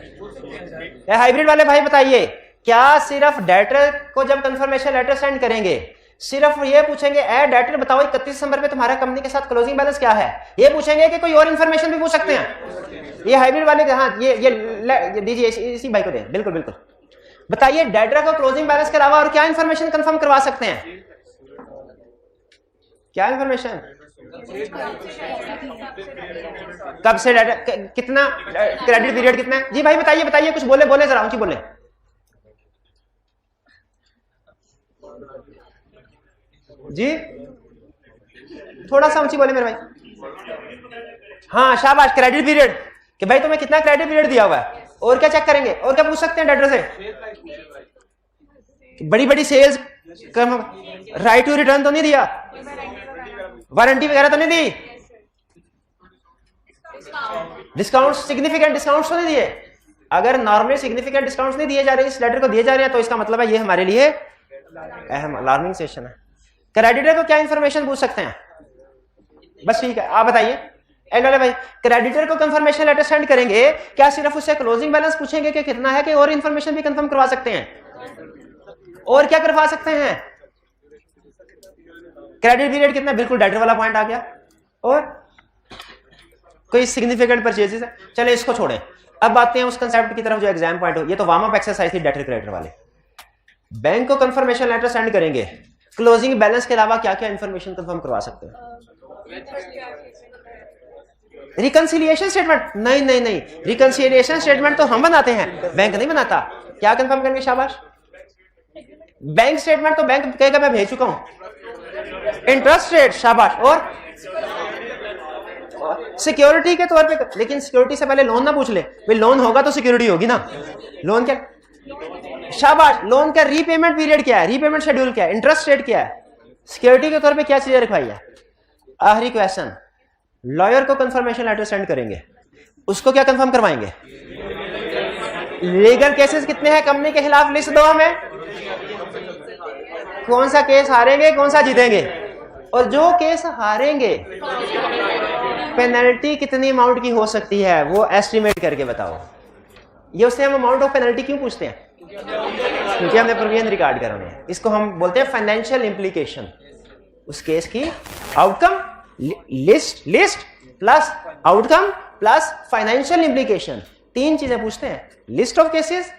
Speaker 1: हाइब्रिड वाले भाई बताइए, क्या सिर्फ डेटर को जब कंफर्मेशन लेटर सेंड करेंगे सिर्फ ये पूछेंगे ए डेटर बताओ 31 दिसंबर पे तुम्हारा कंपनी के साथ क्लोजिंग बैलेंस क्या है, ये पूछेंगे कि कोई और इंफॉर्मेशन भी पूछ सकते हैं? ये हाइब्रिड वाले, हाँ ये दीजिए इसी भाई को दें। बिल्कुल बिल्कुल, बताइए डेटर को क्लोजिंग बैलेंस के अलावा और क्या इंफॉर्मेशन कंफर्म करवा सकते हैं? क्या इंफॉर्मेशन? कब से डेटा, कितना क्रेडिट पीरियड कितना है? जी भाई बताइए बताइए, कुछ बोले जरा ऊंची बोले। जी थोड़ा सा ऊंची बोले मेरे भाई। हाँ शाबाश, क्रेडिट पीरियड, कि भाई तुम्हें कितना क्रेडिट पीरियड दिया हुआ है, और क्या चेक करेंगे, और क्या पूछ सकते हैं डेटर से? बड़ी बड़ी सेल्स, राइट टू रिटर्न तो नहीं दिया, वारंटी वगैरह तो नहीं दी, डिस्काउंट सिग्निफिकेंट डिस्काउंट तो नहीं दिए? अगर नॉर्मली सिग्निफिकेंट डिस्काउंट नहीं दिए जा रहे, इस लेटर को दिए जा रहे हैं, तो इसका मतलब है ये हमारे लिए अहम अलार्मिंग सेशन है। क्रेडिटर को क्या इंफॉर्मेशन पूछ सकते हैं? बस ठीक है, आप बताइए। एल भाई, क्रेडिटर को कंफर्मेशन लेटर सेंड करेंगे, क्या सिर्फ उससे क्लोजिंग बैलेंस पूछेंगे कि कितना है, कि और इंफॉर्मेशन भी कंफर्म करवा सकते हैं? और क्या करवा सकते हैं? क्रेडिट पीरियड कितना, बिल्कुल डेटर वाला पॉइंट आ गया। और कोई सिग्निफिकेंट परचेजेस है, चले इसको छोड़ें, अब आते हैं उस कंसेप्ट की तरफ जो एग्जाम पॉइंट हो। ये तो वार्म अप एक्सरसाइज थी डेटर क्रेडिटर वाले। बैंक को कंफर्मेशन लेटर सेंड करेंगे, क्लोजिंग बैलेंस के अलावा क्या क्या इंफॉर्मेशन कंफर्म करवा सकते हैं? Reconciliation statement? नहीं, रिकंसिलिएशन स्टेटमेंट तो हम बनाते हैं, बैंक नहीं बनाता। क्या कंफर्म करेंगे? शाबाश, बैंक स्टेटमेंट तो बैंक कहेगा मैं भेज चुका हूं। इंटरेस्ट रेट, शाबाश। और सिक्योरिटी के तौर पे, लेकिन सिक्योरिटी से पहले लोन ना पूछ ले, भाई लोन होगा तो सिक्योरिटी होगी ना। लोन क्या? शाबाश, लोन का रीपेमेंट पीरियड क्या है, रीपेमेंट शेड्यूल क्या है, इंटरेस्ट रेट क्या है, सिक्योरिटी के तौर पे क्या चीजें रखवाई है? आखिरी क्वेश्चन, लॉयर को कंफर्मेशन लेटर सेंड करेंगे, उसको क्या कंफर्म करवाएंगे? लीगल केसेस कितने हैं कंपनी के खिलाफ, लिस्ट दो हमें। कौन सा केस हारेंगे, कौन सा जीतेंगे, और जो केस हारेंगे पेनल्टी कितनी अमाउंट की हो सकती है वो एस्टिमेट करके बताओ। ये उससे हम अमाउंट ऑफ पेनल्टी क्यों पूछते हैं? क्योंकि हमने प्रोविजन रिकॉर्ड करने हैं। इसको हम बोलते हैं फाइनेंशियल इंप्लीकेशन, उस केस की outcome, list plus outcome plus financial implication, तीन चीजें पूछते हैं। लिस्ट ऑफ केसेस,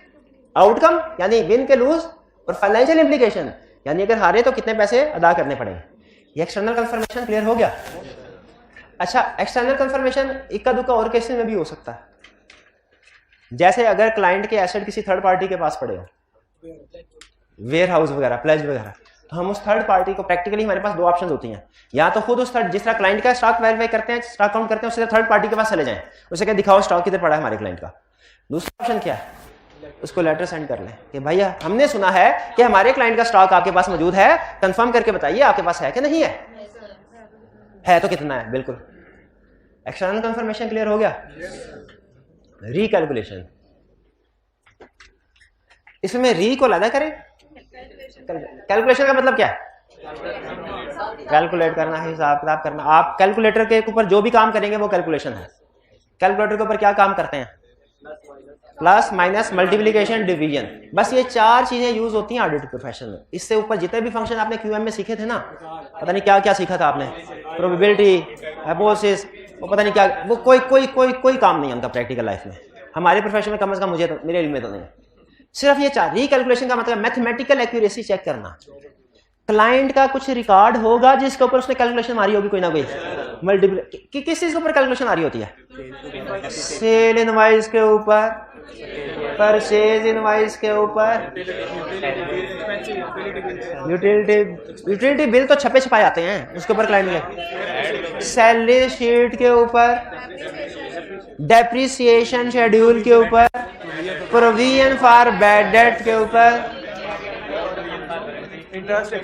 Speaker 1: आउटकम यानी विन के लूज, और फाइनेंशियल इंप्लीकेशन यानी अगर हारे तो कितने पैसे अदा करने पड़ेंगे। ये एक्सटर्नल कंफर्मेशन क्लियर हो गया? अच्छा, एक्सटर्नल कंफर्मेशन इक्का दुक्का और केसेस में भी हो सकता है, जैसे अगर क्लाइंट के एसेट किसी थर्ड पार्टी के पास पड़े हो, वेयर हाउस वगैरह, प्लेज वगैरह, तो हम उस थर्ड पार्टी को, प्रैक्टिकली हमारे पास दो ऑप्शन होती हैं, या तो खुद उस थर्ड, जिस तरह क्लाइंट का स्टॉक वेरीफाई करते हैं, स्टॉक काउंट करते हैं, उससे थर्ड पार्टी के पास चले जाएं, उसे क्या दिखाओ स्टॉक किधर पड़ा है हमारे क्लाइंट का। दूसरा ऑप्शन क्या है? उसको लेटर सेंड कर लें कि भैया हमने सुना है कि हमारे क्लाइंट का स्टॉक आपके पास मौजूद है, कंफर्म करके बताइए आपके पास है कि नहीं है तो कितना है। बिल्कुल, एक्सटर्नल कंफर्मेशन क्लियर हो गया। रिकैलकुलेशन, इसमें री को अलग करें, कैलकुलेशन का मतलब क्या है? कैलकुलेट करना, हिसाब किताब करना। आप कैलकुलेटर के ऊपर जो भी काम करेंगे वो कैलकुलेशन है। कैलकुलेटर के ऊपर क्या काम करते हैं? प्लस माइनस मल्टीप्लिकेशन डिवीजन, बस ये चार चीजें यूज होती हैं ऑडिट प्रोफेशन में। इससे ऊपर जितने भी फंक्शन आपने क्यूएम में सीखे थे ना, पता नहीं क्या क्या सीखा था आपने, प्रोबेबिलिटी, हाइपोथेसिस, वो पता नहीं क्या, वो कोई काम नहीं होता प्रैक्टिकल लाइफ में हमारे प्रोफेशन में, कम से कम मुझे तो, मेरे इल्म में तो नहीं। सिर्फ ये चार। रिकैलकुलेशन का मतलब मैथमेटिकल एक्यूरेसी चेक करना क्लाइंट का कुछ रिकॉर्ड होगा जिसके ऊपर उसने कैलकुलेशन मारी होगी कोई ना कोई मल्टीपल किस चीज के ऊपर कैलकुलेशन आ रही होती है? सेल इनवाइस के ऊपर, परचेज इनवाइस के ऊपर, यूटिलिटी बिल तो छपे छपाए आते हैं उसके ऊपर क्लाइंट के, सैलरी शीट के ऊपर, डेप्रिसिएशन शेड्यूल के ऊपर, प्रोविजन फॉर बैड डेट के ऊपर,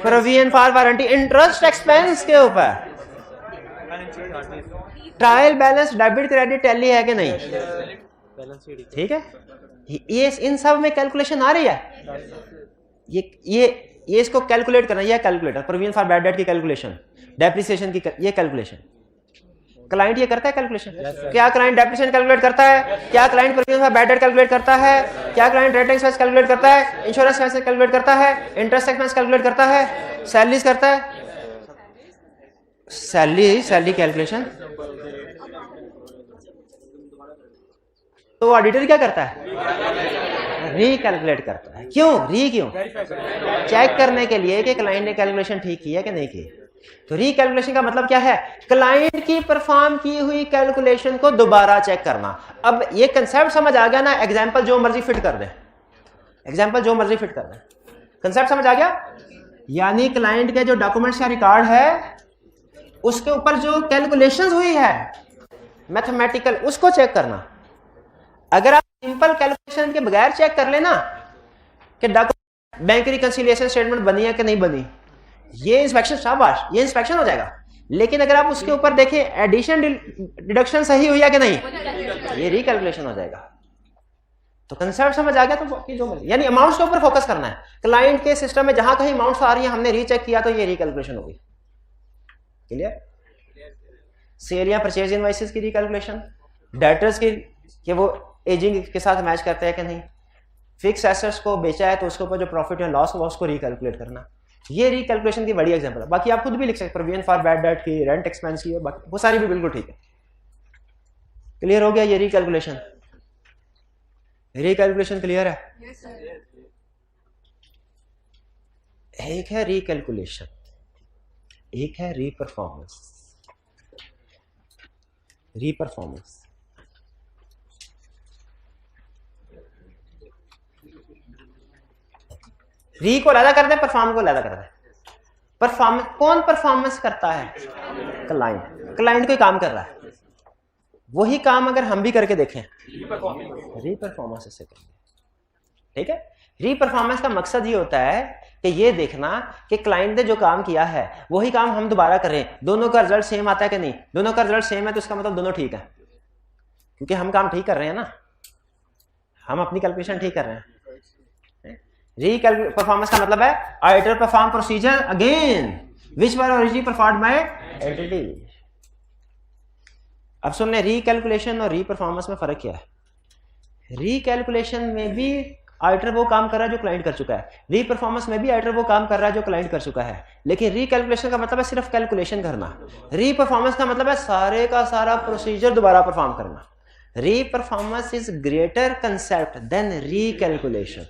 Speaker 1: provision for warranty, interest expense के ऊपर, trial balance debit credit tally है कि नहीं? ठीक है, ये इन सब में कैलकुलेशन आ रही है। ये इसको कैलकुलेट करना, ये calculator, provision for bad debt की कैलकुलेशन, डेप्रिसिएशन की ये कैलकुलेशन, क्लाइंट ये करता है कैलकुलेशन। क्या क्लाइंट डेप्रिसिएशन कैलकुलेट करता है? क्या client provision for bad debt calculate करता है? क्या क्लाइंट रेंट एक्सपेंस कैलकुलेट करता है? इंश्योरेंस एक्सपेंस कैलकुलेट करता है? इंटरेस्ट एक्सपेंस कैलकुलेट करता है? सैलरीज करता है? सैलरी कैलकुलेशन तो ऑडिटर क्या करता है? रीकैलकुलेट करता है। क्यों? क्यों? चेक करने के लिए कि क्लाइंट ने कैलकुलेशन ठीक की है कि नहीं की। तो रीकैलकुलेशन का मतलब क्या है? क्लाइंट की परफॉर्म की हुई कैलकुलेशन को दोबारा चेक करना। अब ये कंसेप्ट समझ आ गया ना? एग्जांपल जो मर्जी फिट कर दे, एग्जांपल जो मर्जी फिट कर दे, कंसेप्ट समझ आ गया? यानी क्लाइंट के जो डॉक्यूमेंट्स का रिकॉर्ड है उसके ऊपर जो कैलकुलेशन हुई है मैथमेटिकल, उसको चेक करना। अगर आप सिंपल कैलकुलेशन के बगैर चेक कर लेना कि डॉक्यूमेंट बैंक रिकंसिलिएशन स्टेटमेंट बनी है कि नहीं बनी, ये इंस्पेक्शन, शाबाश, ये इंस्पेक्शन हो जाएगा। लेकिन अगर आप उसके ऊपर देखें एडिशन डिडक्शन सही हुई है कि नहीं, ये रिकैलकुलेशन हो जाएगा। तो कंसेप्ट समझ आ गया? तो जो यानी अमाउंट्स के ऊपर फोकस करना है। क्लाइंट के सिस्टम में जहां कहीं अमाउंट्स आ रही है हमने रीचेक किया तो ये रिकैलकुलेशन हो गई। क्लियर? सेल या परचेज इनवॉइसेस की रिकैलकुलेशन, डेटर्स की कि वो एजिंग के साथ मैच करते हैं कि नहीं, फिक्स एसेट्स को बेचा है तो उसके ऊपर जो प्रॉफिट या लॉस हुआ उसको रिकैलकुलेट करना, ये रिकैलकुलेशन की बड़ी एग्जांपल है। बाकी आप खुद भी लिख सकते हैं, प्रोविजन फॉर बैड डेट की, रेंट एक्सपेंस की, बाकी वो सारी भी बिल्कुल ठीक है। क्लियर हो गया ये रिकैलकुलेशन? रिकैलकुलेशन क्लियर है? एक है रिकैलकुलेशन, एक है रीपरफॉर्मेंस। रीपरफॉर्मेंस री को अलग कर दे, परफॉर्म को अलग कर दे। परफॉर्मेंस कौन परफॉर्मेंस करता है? क्लाइंट। क्लाइंट कोई काम कर रहा है, वही काम अगर हम भी करके देखें, रीपरफॉर्मेंस इससे करेंगे। ठीक है? रीपरफॉर्मेंस का मकसद ये होता है कि ये देखना कि क्लाइंट ने जो काम किया है वही काम हम दोबारा करें, दोनों का रिजल्ट सेम आता है कि नहीं। दोनों का रिजल्ट सेम है तो इसका मतलब दोनों ठीक है, क्योंकि हम काम ठीक कर रहे हैं ना, हम अपनी कैलकुलेशन ठीक कर रहे हैं। परफॉर्मेंस का मतलब है auditor perform procedure again which were originally performed by entity. अब सुन ले, रीकैलकुलेशन और रीपरफॉर्मेंस में फर्क क्या है? रीकैलकुलेशन में भी ऑडिटर वो काम कर रहा है जो क्लाइंट कर चुका है, रीपरफॉर्मेंस में भी ऑडिटर वो काम कर रहा है जो क्लाइंट कर चुका है। लेकिन रीकैलकुलेशन का मतलब है सिर्फ कैलकुलेशन करना, रीपरफॉर्मेंस का मतलब है सारे का सारा प्रोसीजर दोबारा परफॉर्म करना। Reperformance is greater concept than recalculation.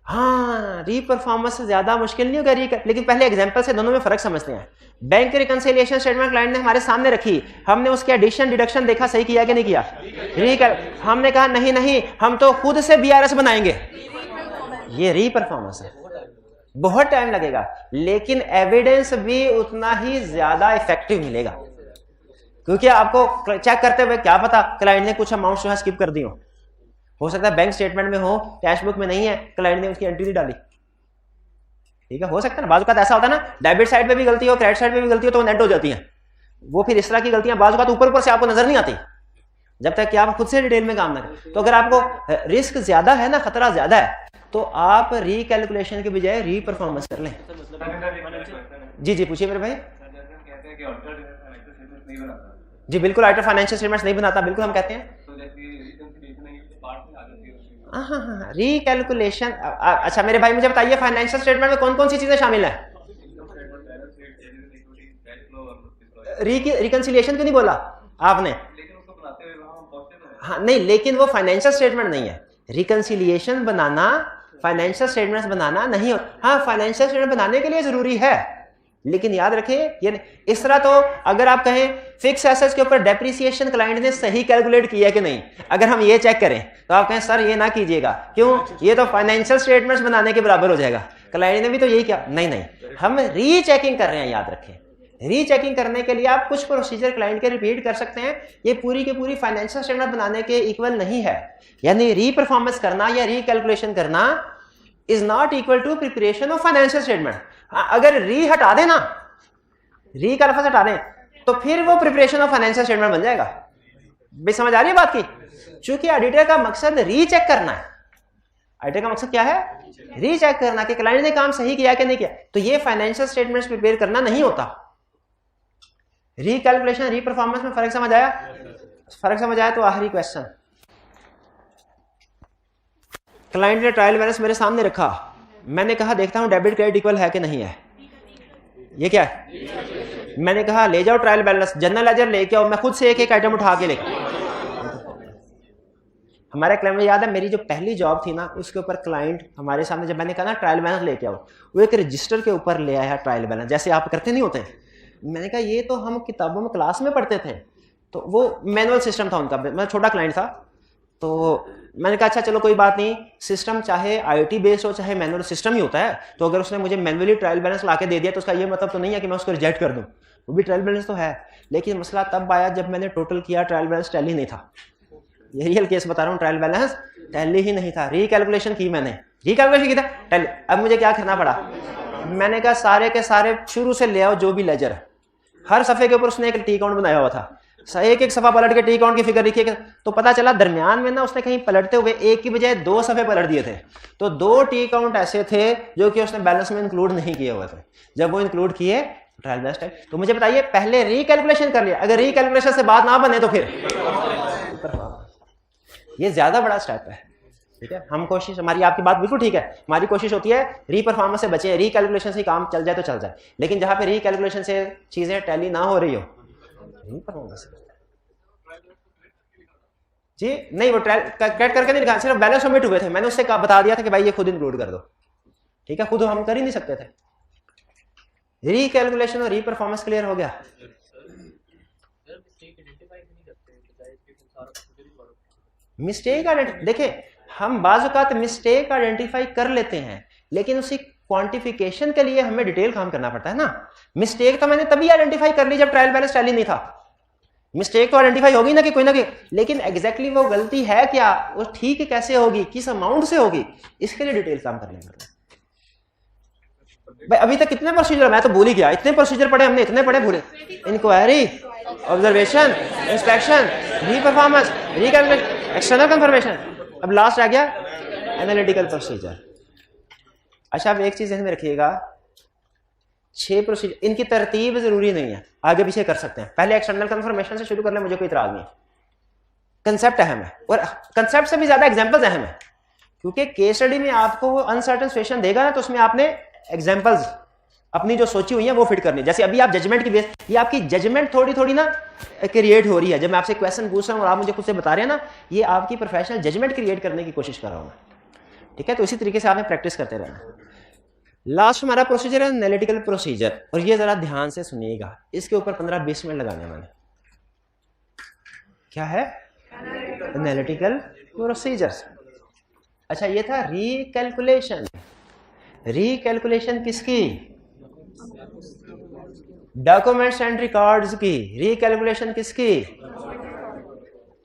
Speaker 1: हाँ, रीपरफॉर्मेंस से ज्यादा मुश्किल नहीं होगा लेकिन पहले एग्जांपल से दोनों में फर्क समझते हैं। बैंक रिकंसिलिएशन स्टेटमेंट क्लाइंट ने हमारे सामने रखी, हमने उसके एडिशन डिडक्शन देखा सही किया कि नहीं किया। हमने कहा नहीं हम तो खुद से बीआरएस बनाएंगे, ये रीपरफॉर्मेंस है। बहुत टाइम लगेगा लेकिन एविडेंस भी उतना ही ज्यादा इफेक्टिव मिलेगा, क्योंकि आपको चेक करते हुए क्या पता क्लाइंट ने कुछ अमाउंट जो है स्किप कर दी हो सकता है बैंक स्टेटमेंट में हो, कैश बुक में नहीं है, क्लाइंट ने उसकी एंट्री नहीं डाली। ठीक है, हो सकता है ना, बाजू का ऐसा होता है ना, डेबिट साइड पे भी गलती हो, क्रेडिट साइड पे भी गलती हो तो नेट हो जाती है। वो फिर इस तरह की गलतियां बाजू का तो ऊपर से आपको नजर नहीं आती जब तक कि आप खुद से डिटेल में काम ना करें। तो अगर आपको रिस्क ज्यादा है ना, खतरा ज्यादा है, तो आप रीकैलकुलेशन के बजाय रीपरफॉर्मेंस कर लें। जी पूछिए मेरे भाई। जी बिल्कुल, ऑडिटर फाइनेंशियल स्टेटमेंट्स नहीं बनाता, बिल्कुल हम कहते हैं। हाँ, रिकैलकुलेशन। अच्छा मेरे भाई मुझे बताइए फाइनेंशियल स्टेटमेंट में कौन कौन सी चीजें शामिल है? रिकंसिलिएशन क्यों नहीं बोला आपने? हाँ नहीं, लेकिन वो फाइनेंशियल स्टेटमेंट नहीं है। रिकंसिलिएशन बनाना फाइनेंशियल स्टेटमेंट्स बनाना नहीं होता। हाँ, फाइनेंशियल स्टेटमेंट बनाने के लिए जरूरी है, लेकिन याद रखिए ये इस तरह तो अगर आप कहें फिक्स एसेट्स के ऊपर डेप्रिसिएशन क्लाइंट ने सही कैलकुलेट किया कि नहीं, अगर हम ये चेक करें तो आप कहें सर ये ना कीजिएगा, क्यों, ये तो फाइनेंशियल स्टेटमेंट्स बनाने के बराबर हो जाएगा, क्लाइंट ने भी तो यही किया। नहीं, हम रीचेकिंग कर रहे हैं, याद रखें। रीचेकिंग करने के लिए आप कुछ प्रोसीजर क्लाइंट के रिपीट कर सकते हैं, ये पूरी की पूरी फाइनेंशियल स्टेटमेंट बनाने के इक्वल नहीं है। यानी री परफॉर्मेंस करना या रीकैलकुलेशन करना is not equal to preparation of financial statement. अगर री हटा देना, री का लफ्ज़ हटा दें, तो फिर वो प्रिपरेशन ऑफ फाइनेंशियल स्टेटमेंट बन जाएगा। भाई समझ आ रही है बात की? चूंकि ऑडिटर का मकसद रीचेक करना है, ऑडिटर का मकसद क्या है, रीचेक करना कि क्लाइंट ने काम सही किया कि नहीं किया, तो ये फाइनेंशियल स्टेटमेंट्स प्रिपेयर करना नहीं होता। रीकैलकुलेशन री परफॉर्मेंस में फर्क समझ आया? फर्क समझ आया तो आखिरी क्वेश्चन, क्लाइंट ने ट्रायल बैलेंस मेरे सामने रखा, मैंने कहा देखता हूं डेबिट क्रेडिट इक्वल है कि नहीं है। ये क्या है? मैंने कहा ले जाओ ट्रायल बैलेंस, जनरल लेजर लेके आओ, मैं खुद से एक एक आइटम उठा के लेकर। हमारे क्लाइंट में याद है मेरी जो पहली जॉब थी ना, उसके ऊपर क्लाइंट हमारे सामने जब मैंने कहा ना ट्रायल बैलेंस लेके आओ, वो एक रजिस्टर के ऊपर ले आया ट्रायल बैलेंस, जैसे आप करते नहीं होते। मैंने कहा ये तो हम किताबों में क्लास में पढ़ते थे, तो वो मैनुअल सिस्टम था उनका, मैं छोटा क्लाइंट था, तो मैंने कहा अच्छा चलो कोई बात नहीं, सिस्टम चाहे आईटी बेस्ड हो चाहे मैनुअल सिस्टम ही होता है, तो अगर उसने मुझे मैनुअली ट्रायल बैलेंस ला के दे दिया तो उसका ये मतलब तो नहीं है कि मैं उसको रिजेक्ट कर दूं, वो भी ट्रायल बैलेंस तो है। लेकिन मसला तब आया जब मैंने टोटल किया, ट्रायल बैलेंस टैली नहीं था। ये रियल केस बता रहा हूँ, ट्रायल बैलेंस टैली ही नहीं था। रीकैलकुलेशन की मैंने, रीकैलकुलेशन की था टैली। अब मुझे क्या करना पड़ा, मैंने कहा सारे के सारे शुरू से ले आओ जो भी लेजर, हर सफ़े के ऊपर उसने एक टी काउंट बनाया हुआ था, एक एक सफ़ा पलट के टी काउंट की फिगर लिखी, तो पता चला दरमियान में ना उसने कहीं पलटते हुए एक की बजाय 2 सफ़े पलट दिए थे, तो 2 टी काउंट ऐसे थे जो कि उसने बैलेंस में इंक्लूड नहीं किए हुए थे। जब वो इंक्लूड किए ट्रायल बैलेंस टाइप, तो मुझे बताइए पहले रीकैलकुलेशन कर लिया, अगर रीकैलकुलेशन से बात ना बने तो फिर ये ज्यादा बड़ा स्टेप है। ठीक है, हम कोशिश, हमारी आपकी बात बिल्कुल ठीक है, हमारी कोशिश होती है री परफॉर्मेंस से बचे, रीकैलकुलेशन से काम चल जाए तो चल जाए, लेकिन जहां पे रीकैलकुलेशन से चीजें टैली ना हो रही हो, री परफॉर्मेंस जी नहीं, वो ट्रायल करके नहीं दिखा, सिर्फ बैलेंस सबमिट हुए थे, मैंने उससे बता दिया था कि भाई ये खुद इंक्लूड कर दो। ठीक है, खुद हम कर ही नहीं सकते थे। रीकैलकुलेशन और री परफॉर्मेंस क्लियर हो गया? मिस्टेक देखिए, हम बाज़ औक़ात मिस्टेक आइडेंटिफाई कर लेते हैं, लेकिन उसी क्वांटिफिकेशन के लिए हमें डिटेल काम करना पड़ता है ना। मिस्टेक तो मैंने तभी आइडेंटिफाई कर ली जब ट्रायल बैलेंस टैली नहीं था। मिस्टेक तो आइडेंटिफाई होगी ना कि कोई ना कोई, लेकिन एग्जैक्टली वो गलती है क्या, वो ठीक कैसे होगी, किस अमाउंट से होगी, इसके लिए डिटेल काम करना पड़ता है। भाई अभी तक कितने प्रोसीजर, मैं तो भूल ही गया, इतने प्रोसीजर पढ़े हमने, इतने पढ़े भूले। इंक्वायरी, ऑब्जर्वेशन, इंस्पेक्शन, री परफॉर्मेंस, रीकैलकुलेशन, एक्सटर्नल कंफर्मेशन, अब लास्ट आ गया एनालिटिकल प्रोसीजर। अच्छा, अब एक चीज ध्यान में रखिएगा, 6 प्रोसीजर, इनकी तरतीब जरूरी नहीं है, आगे पीछे कर सकते हैं। पहले एक्सटर्नल कंफर्मेशन से शुरू कर ले, मुझे कोई इतराज नहीं। कंसेप्ट अहम है, और कंसेप्ट से भी ज्यादा एग्जांपल्स अहम है, क्योंकि केस स्टडी में आपको वो अनसर्टेन सिचुएशन देगा ना, तो उसमें आपने एग्जांपल्स अपनी जो सोची हुई है वो फिट करनी है। जैसे अभी आप जजमेंट की बेस, ये आपकी जजमेंट थोड़ी थोड़ी ना क्रिएट हो रही है। जब मैं आपसे क्वेश्चन पूछ रहा हूँ और आप मुझे खुद से बता रहे हैं ना, ये आपकी प्रोफेशनल जजमेंट क्रिएट करने की कोशिश कर रहा हूँ। ठीक है, तो इसी तरीके से आपने प्रैक्टिस करते रहना। लास्ट हमारा प्रोसीजर है एनालिटिकल प्रोसीजर, और ये जरा ध्यान से सुनिएगा, इसके ऊपर 15-20 मिनट लगाने मैंने। क्या है एनालिटिकल प्रोसीजर्स? अच्छा, ये था रीकैलकुलेशन। रीकैलकुलेशन किसकी? डॉक्यूमेंट्स एंड रिकॉर्ड्स की। रीकैलकुलेशन किसकी?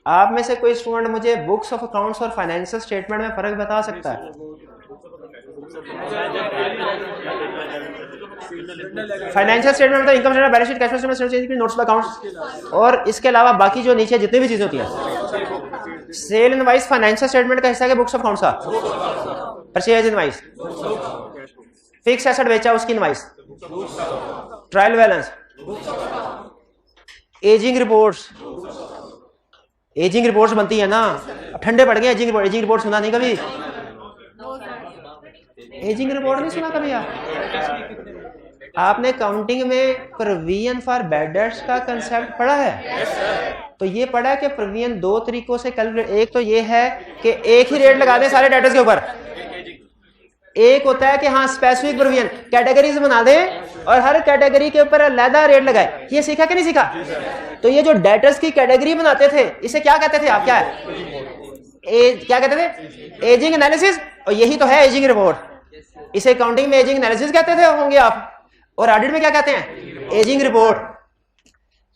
Speaker 1: आप में से कोई स्टूडेंट मुझे बुक्स ऑफ अकाउंट्स और फाइनेंशियल स्टेटमेंट में फर्क बता सकता है? फाइनेंशियल स्टेटमेंट मतलब income statement, balance sheet, cash flow statement, notes of accounts, और इसके अलावा बाकी जो नीचे जितनी भी चीजें होती हैं। सेल इनवाइस फाइनेंशियल स्टेटमेंट का हिस्सा है, बुक्स ऑफ अकाउंट्स का। परचेज इनवाइस, फिक्स एसेट बेचा उसकी invoice, trial balance, ageing reports. Ageing reports बनती है ना, अब ठंडे पड़ गए एजिंग रिपोर्ट। एजिंग रिपोर्ट सुना नहीं कभी? एजिंग रिपोर्ट नहीं सुना कभी आपने? काउंटिंग में प्रोविजन फॉर बैड डेट्स का कंसेप्ट पढ़ा है? तो ये पढ़ा है कि प्रोविजन 2 तरीकों से कैलकुलेट, एक तो ये है कि एक ही रेट लगा दें सारे डेटर्स के ऊपर, एक होता है कि हाँ स्पेसिफिक प्रोविजन, कैटेगरीज बना दें और हर कैटेगरी के ऊपर अलग रेट लगाए। ये सीखा कि नहीं सीखा? तो ये जो डेटर्स की कैटेगरी बनाते थे इसे क्या कहते थे आप? क्या है? क्या कहते थे? Ageing analysis. और यही तो है एजिंग रिपोर्ट। इसे अकाउंटिंग में एजिंग एनालिसिस कहते थे होंगे आप, और ऑडिट में क्या कहते हैं? Ageing report.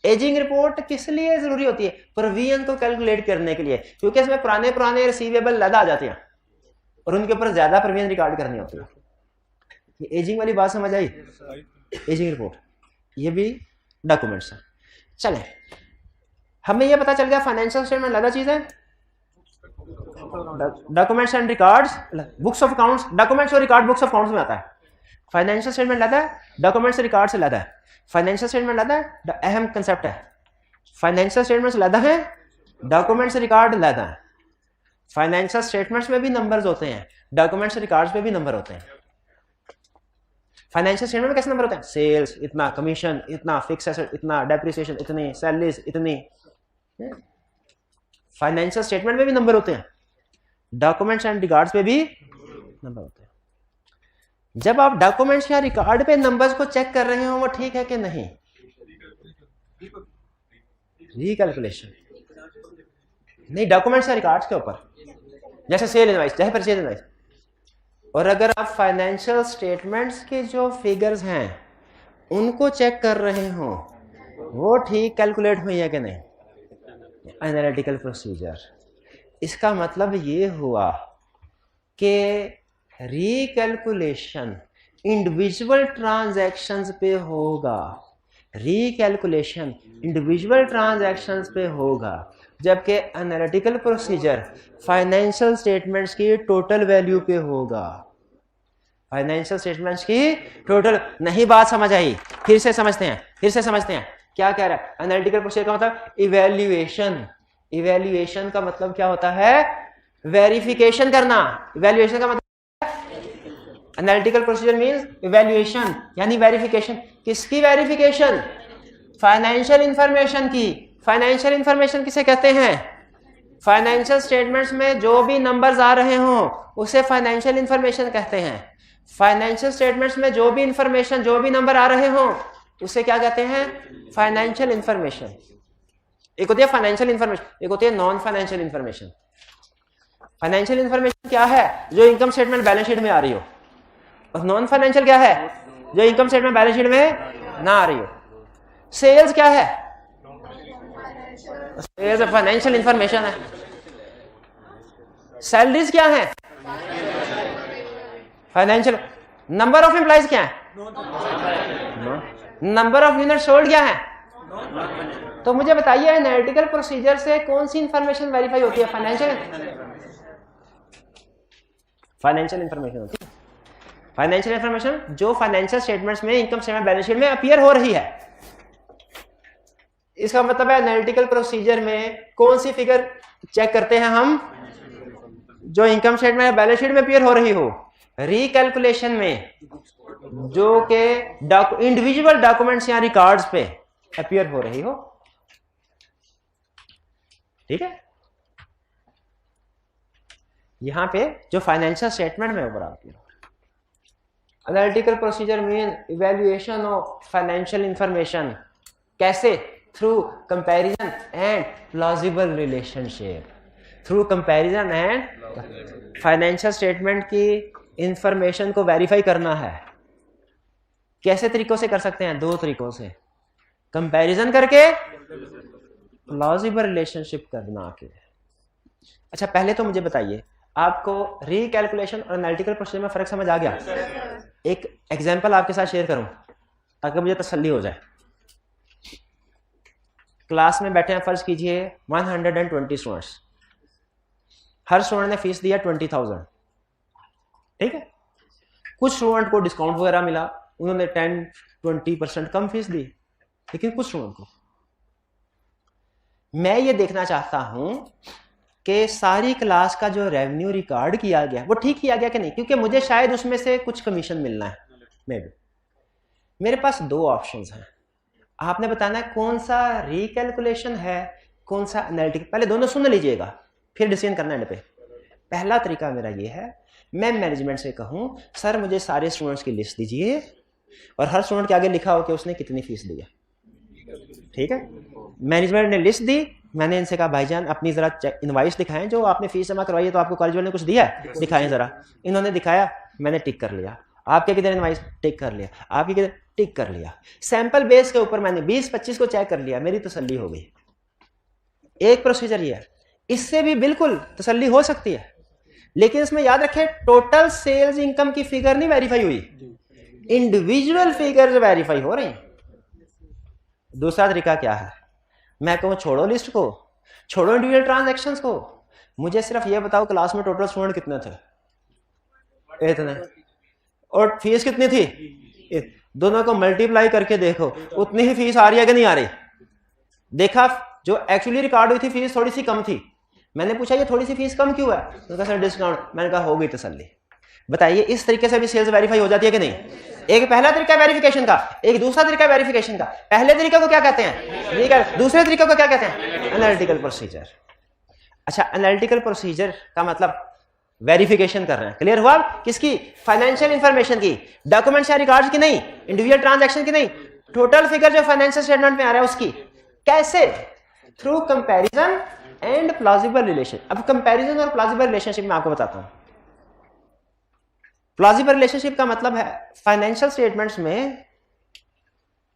Speaker 1: एजिंग रिपोर्ट किस लिए जरूरी होती है? प्रोविजन को कैलकुलेट करने के लिए, क्योंकि इसमें पुराने पुराने रिसीवेबल लदा आ जाते हैं और उनके ऊपर ज्यादा प्रोविजन रिकॉर्ड करनी होती है। ये एजिंग वाली बात समझ आई? एजिंग रिपोर्ट ये भी डॉक्यूमेंट्स है। चले, हमें ये पता चल गया फाइनेंशियल स्टेटमेंट अलग चीज है, documents and records, books of accounts. Documents और रिकॉर्ड बुक्स ऑफ अकाउंट्स में आता है। फाइनेंशियल स्टेटमेंट लाता है, डॉक्यूमेंट्स रिकॉर्ड से लाता है। फाइनेंशियल स्टेटमेंट लाता है, अहम कंसेप्ट है। फाइनेंशियल स्टेटमेंट्स लाता है, डॉक्यूमेंट्स रिकॉर्ड लाता है। फाइनेंशियल स्टेटमेंट्स में भी नंबर्स होते हैं, डॉक्यूमेंट्स रिकॉर्ड्स में भी नंबर होते हैं। फाइनेंशियल स्टेटमेंट में कैसे नंबर होते हैं? सेल्स इतना, कमीशन इतना, फिक्स एसेट इतना, डेप्रिसिएशन इतनी, सैलरीज इतनी। फाइनेंशियल स्टेटमेंट में भी नंबर होते हैं, डॉक्यूमेंट्स एंड रिकॉर्ड्स पे भी नंबर होते हैं। जब आप डॉक्यूमेंट्स या रिकॉर्ड पे नंबर्स को चेक कर रहे हो वो ठीक है कि नहीं? रिकैलकुलेशन नहीं, डॉक्यूमेंट्स या रिकॉर्ड्स के ऊपर, जैसे सेल इनवॉइस, जैसे परचेज इनवॉइस। और अगर आप फाइनेंशियल स्टेटमेंट्स के जो फिगर्स हैं उनको चेक कर रहे हो वो ठीक कैलकुलेट हुई है कि नहीं? Analytical procedure. इसका मतलब ये हुआ कि रिकैलकुलेशन इंडिविजुअल ट्रांजैक्शंस पे होगा। रिकैलकुलेशन इंडिविजुअल ट्रांजैक्शंस पे होगा, जबकि एनालिटिकल प्रोसीजर फाइनेंशियल स्टेटमेंट्स की टोटल वैल्यू पे होगा। फाइनेंशियल स्टेटमेंट्स की टोटल। नहीं बात समझ आई? फिर से समझते हैं क्या कह रहा है। एनालिटिकल प्रोसीजर का मतलब इवैल्यूएशन। इवैल्यूएशन का मतलब क्या होता है? वेरिफिकेशन करना। इवैल्यूएशन का मतलब एनालिटिकल प्रोसीजर मींस इवैल्यूएशन यानी वेरिफिकेशन। किसकी वेरिफिकेशन? फाइनेंशियल इंफॉर्मेशन की। फाइनेंशियल इंफॉर्मेशन किसे कहते हैं? फाइनेंशियल स्टेटमेंट्स में जो भी नंबर्स आ रहे हो उसे फाइनेंशियल इंफॉर्मेशन कहते हैं। फाइनेंशियल स्टेटमेंट्स में जो भी इंफॉर्मेशन, जो भी नंबर आ रहे हो उसे क्या कहते हैं? Financial information. एक होती है फाइनेंशियल इंफॉर्मेशन, एक होती है non financial information. Financial information क्या है? जो इनकम स्टेटमेंट बैलेंस शीट में आ रही हो। और नॉन फाइनेंशियल क्या है? जो इनकम स्टेटमेंट बैलेंस शीट में ना आ रही हो। सेल्स क्या है? सेल्स फाइनेंशियल इंफॉर्मेशन है। सैलरीज क्या है? फाइनेंशियल। नंबर ऑफ एम्प्लॉइज क्या है? नंबर ऑफ यूनिट सोल्ड क्या है? तो मुझे बताइए एनालिटिकल प्रोसीजर से कौन सी इंफॉर्मेशन वेरीफाई होती है? फाइनेंशियल इंफॉर्मेशन होती है। फाइनेंशियल इंफॉर्मेशन जो फाइनेंशियल स्टेटमेंट्स में, इनकम स्टेटमेंट, बैलेंस शीट में अपीयर हो रही है। इसका मतलब है एनालिटिकल प्रोसीजर में कौन सी फिगर चेक करते हैं हम? जो इनकम स्टेटमेंट, बैलेंस शीट में अपीयर हो रही हो। रिकैलकुलेशन में जो के इंडिविजुअल डॉक्यूमेंट्स या रिकॉर्ड्स पे अपीयर हो रही हो। ठीक है, यहां पे जो फाइनेंशियल स्टेटमेंट में ऊपर आती है। Analytical procedure mean evaluation of financial information. कैसे? Through comparison and plausible relationship. Through comparison and financial statement की इंफॉर्मेशन को वेरीफाई करना है। कैसे तरीकों से कर सकते हैं? दो तरीकों से, कंपैरिजन करके, प्लॉजिबल रिलेशनशिप करना के। अच्छा, पहले तो मुझे बताइए आपको रिकैलकुलेशन और एनालिटिकल प्रोसीजर में फर्क समझ आ गया? एक एग्जांपल आपके साथ शेयर करूं ताकि मुझे तसल्ली हो जाए। क्लास में बैठे हैं, फर्ज कीजिए 120 स्टूडेंट्स। हर स्टूडेंट ने फीस दिया 20,000। ठीक है, कुछ स्टूडेंट को डिस्काउंट वगैरह मिला, उन्होंने 10-20% कम फीस दी, लेकिन कुछ स्टूडेंट को। मैं ये देखना चाहता हूं कि सारी क्लास का जो रेवेन्यू रिकॉर्ड किया गया वो ठीक किया गया कि नहीं, क्योंकि मुझे शायद उसमें से कुछ कमीशन मिलना है। मेरे पास दो ऑप्शंस हैं, आपने बताना है कौन सा रिकैलकुलेशन है, कौन सा एनालिटिकल। पहले दोनों सुन लीजिएगा, फिर डिसीजन करना है पे। पहला तरीका मेरा ये है मैं मैनेजमेंट से कहूं सर मुझे सारे स्टूडेंट्स की लिस्ट दीजिए और हर स्टूडेंट के आगे लिखा हो कि उसने कितनी फीस दी है, ठीक है। मैनेजमेंट ने लिस्ट दी, मैंने इनसे कहा भाईजान अपनी जरा इनवाइस दिखाएं, जो आपने फीस जमा करवाई है तो आपको कॉलेज वाले ने कुछ दिया है, दिखाएं जरा। इन्होंने दिखाया, मैंने टिक कर लिया। आपके किधर इनवाइस, टिक कर लिया। आपके किधर, टिक कर लिया। सैंपल बेस के ऊपर मैंने 20-25 को चेक कर लिया, मेरी तसल्ली हो गई। एक प्रोसीजर ये है, इससे भी बिल्कुल तसल्ली हो सकती है, लेकिन इसमें याद रखें टोटल सेल्स इनकम की फिगर नहीं वेरीफाई हुई, इंडिविजुअल फिगर्स वेरीफाई हो रही हैं। दूसरा तरीका क्या है, मैं कहूं छोड़ो लिस्ट को, छोड़ो इंडिविजुअल ट्रांजैक्शंस को, मुझे सिर्फ ये बताओ क्लास में टोटल स्टूडेंट कितने थे, इतने, और फीस कितनी थी, दोनों को मल्टीप्लाई करके देखो उतनी ही फीस आ रही है कि नहीं आ रही। देखा जो एक्चुअली रिकॉर्ड हुई थी फीस थोड़ी सी कम थी, मैंने पूछा ये थोड़ी सी फीस कम क्यों है, तो कहा सर डिस्काउंट। मैंने कहा हो गई तसल्ली। बताइए इस तरीके से भी सेल्स वेरीफाई हो जाती है कि नहीं। एक पहला तरीका वेरिफिकेशन का, एक दूसरा तरीका वेरिफिकेशन का। पहले तरीके को क्या कहते हैं, दूसरे तरीके को क्या कहते हैं, एनालिटिकल प्रोसीजर। अच्छा, एनालिटिकल प्रोसीजर का मतलब वेरिफिकेशन कर रहे हैं। क्लियर हुआ किसकी, फाइनेंशियल इंफॉर्मेशन की, डॉक्यूमेंट्स या रिकॉर्ड्स की नहीं, इंडिविजुअल ट्रांजैक्शन की नहीं, टोटल फिगर जो फाइनेंशियल स्टेटमेंट में आ रहा है उसकी। कैसे, through comparison and plausible relation. अब कंपैरिजन और प्लॉजिबल रिलेशनशिप में आपको बताता हूं। प्लॉजिबल रिलेशनशिप का मतलब है फाइनेंशियल स्टेटमेंट्स में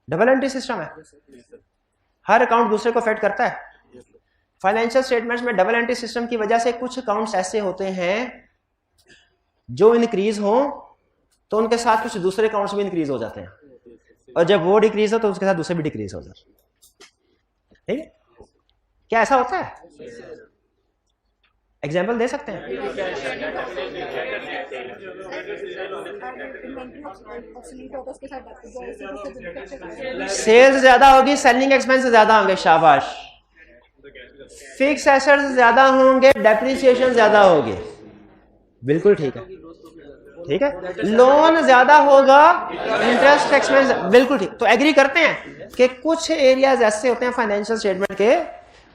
Speaker 1: डबल एंट्री सिस्टम है, हर अकाउंट दूसरे को अफेक्ट करता है। फाइनेंशियल स्टेटमेंट्स में डबल एंट्री सिस्टम की वजह से कुछ अकाउंट्स ऐसे होते हैं जो इंक्रीज हो तो उनके साथ कुछ दूसरे अकाउंट्स भी इंक्रीज हो जाते हैं, और जब वो डिक्रीज हो तो उसके साथ दूसरे भी डिक्रीज हो जाते हैं। ठीक है, क्या ऐसा होता है, एग्जाम्पल दे सकते हैं। सेल्स ज्यादा होगी, सेलिंग एक्सपेंस ज्यादा होंगे, शाबाश। फिक्स एसेट्स ज्यादा होंगे, डेप्रिसिएशन ज्यादा होगी, बिल्कुल ठीक है, ठीक है। लोन ज्यादा होगा, इंटरेस्ट एक्सपेंस, बिल्कुल ठीक। तो एग्री करते हैं कि कुछ एरियाज ऐसे होते हैं फाइनेंशियल स्टेटमेंट के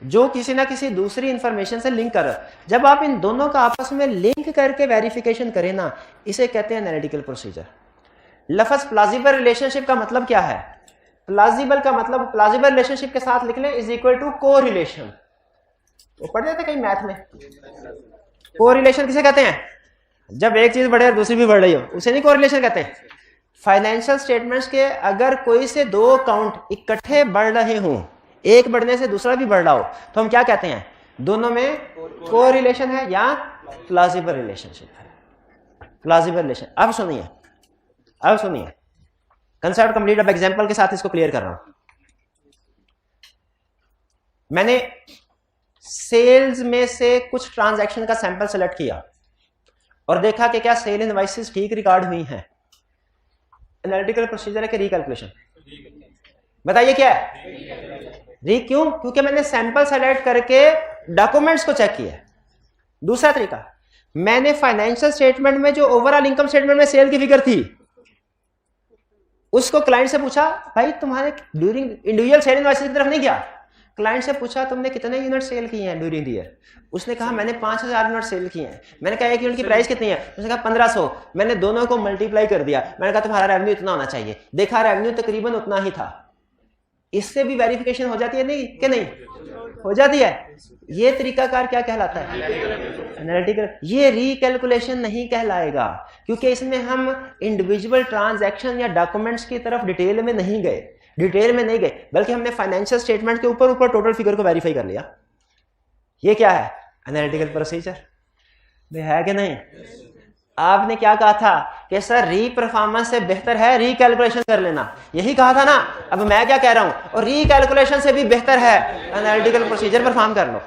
Speaker 1: जो किसी ना किसी दूसरी इंफॉर्मेशन से लिंक कर रहा है। जब आप इन दोनों का आपस में लिंक करके वेरिफिकेशन करें ना, इसे कहते हैं एनालिटिकल प्रोसीजर। लफ्ज प्लॉजिबल रिलेशनशिप का मतलब क्या है, प्लॉजिबल का मतलब प्लॉजिबल रिलेशनशिप के साथ लिख लें इज इक्वल टू कोरिलेशन। वो पढ़ जाते कहीं मैथ में, कोरिलेशन किसे कहते हैं, जब एक चीज बढ़े और दूसरी भी बढ़ रही हो, उसे नहीं कोरिलेशन कहते हैं। फाइनेंशियल स्टेटमेंट्स के अगर कोई से दो अकाउंट इकट्ठे बढ़ रहे हों, एक बढ़ने से दूसरा भी बढ़ रहा हो, तो हम क्या कहते हैं, दोनों में कोरिलेशन है या प्लॉजिबल रिलेशनशिप है, प्लॉजिबल रिलेशन। अब सुनिए, अब सुनिए, कंसेप्ट कंप्लीट। अब एग्जांपल के साथ इसको क्लियर कर रहा हूं। मैंने सेल्स में से कुछ ट्रांजैक्शन का सैंपल सेलेक्ट किया और देखा कि क्या सेल इनवॉइसेस ठीक रिकॉर्ड हुई हैं। एनालिटिकल प्रोसीजर है कि रिकैलकुलेशन, बताइए क्या है, क्यों, क्योंकि मैंने सैंपल सेलेक्ट करके डॉक्यूमेंट्स को चेक किया। दूसरा तरीका, मैंने फाइनेंशियल स्टेटमेंट में जो ओवरऑल इनकम स्टेटमेंट में सेल की फिगर थी उसको क्लाइंट से पूछा, भाई तुम्हारे ड्यूरिंग इंडिविजुअल सेल इनवॉइसेस की तरफ नहीं गया, क्लाइंट से पूछा तुमने कितने यूनिट सेल किए हैं ड्यूरिंग द ईयर। उसने कहा मैंने 5000 यूनिट सेल किए हैं। मैंने कहा एक यूनिट की प्राइस कितनी है, उसने कहा 1500। मैंने दोनों को मल्टीप्लाई कर दिया, मैंने कहा तुम्हारा रेवेन्यू इतना होना चाहिए, देखा रेवेन्यू तकरीबन उतना ही था। इससे भी वेरिफिकेशन हो जाती है नहीं कि नहीं, हो जाती है। ये तरीकाकार क्या कहलाता है, एनालिटिकल। ये रिकैलकुलेशन नहीं कहलाएगा, क्योंकि इसमें हम इंडिविजुअल ट्रांजैक्शन या डॉक्यूमेंट्स की तरफ डिटेल में नहीं गए, बल्कि हमने फाइनेंशियल स्टेटमेंट के ऊपर ऊपर टोटल फिगर को वेरीफाई कर लिया। ये क्या है, एनालिटिकल प्रोसीजर है कि नहीं। आपने क्या कहा था कि सर री परफॉर्मेंस से बेहतर है रिकैलकुलेशन कर लेना, यही कहा था ना। अब मैं क्या कह रहा हूं, और रिकैलकुलेशन से भी बेहतर है एनालिटिकल प्रोसीजर परफॉर्म कर लो।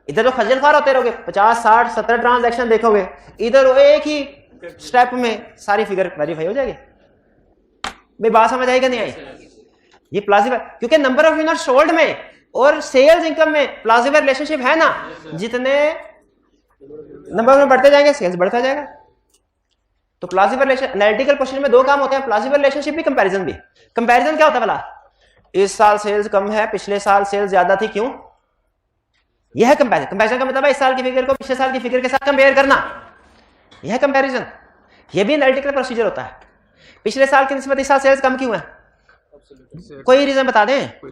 Speaker 1: इधर तो खजल ख्वार होते रहोगे, 50 60 70 ट्रांजैक्शन देखोगे, इधर एक ही स्टेप में सारी फिगर वेरीफाई हो जाएगी। भाई बात समझ आई कि नहीं आई। ये प्लॉजिबल, क्योंकि नंबर ऑफ यूनिट सोल्ड में और सेल्स इनकम में प्लॉजिबल रिलेशनशिप है ना, जितने नंबर में बढ़ते जाएंगे सेल्स बढ़ता जाएगा। तो प्लॉजिबल रिलेशन, एनालिटिकल प्रोसीजर में दो काम होते हैं, प्लॉजिबल रिलेशनशिप भी, कंपैरिजन भी। कंपैरिजन क्या होता है भला, इस साल सेल्स कम है, पिछले साल सेल्स ज्यादा थी, क्यों, यह है कंपैरिजन। कंपैरिजन का मतलब है इस साल की फिगर को पिछले साल की फिगर के साथ कंपेयर करना। यह है कंपैरिजन। यह भी एनालिटिकल प्रोसीजर होता है। पिछले साल की निस्बत इस साल सेल्स कम क्यों है? कोई रीजन बता दें। कोई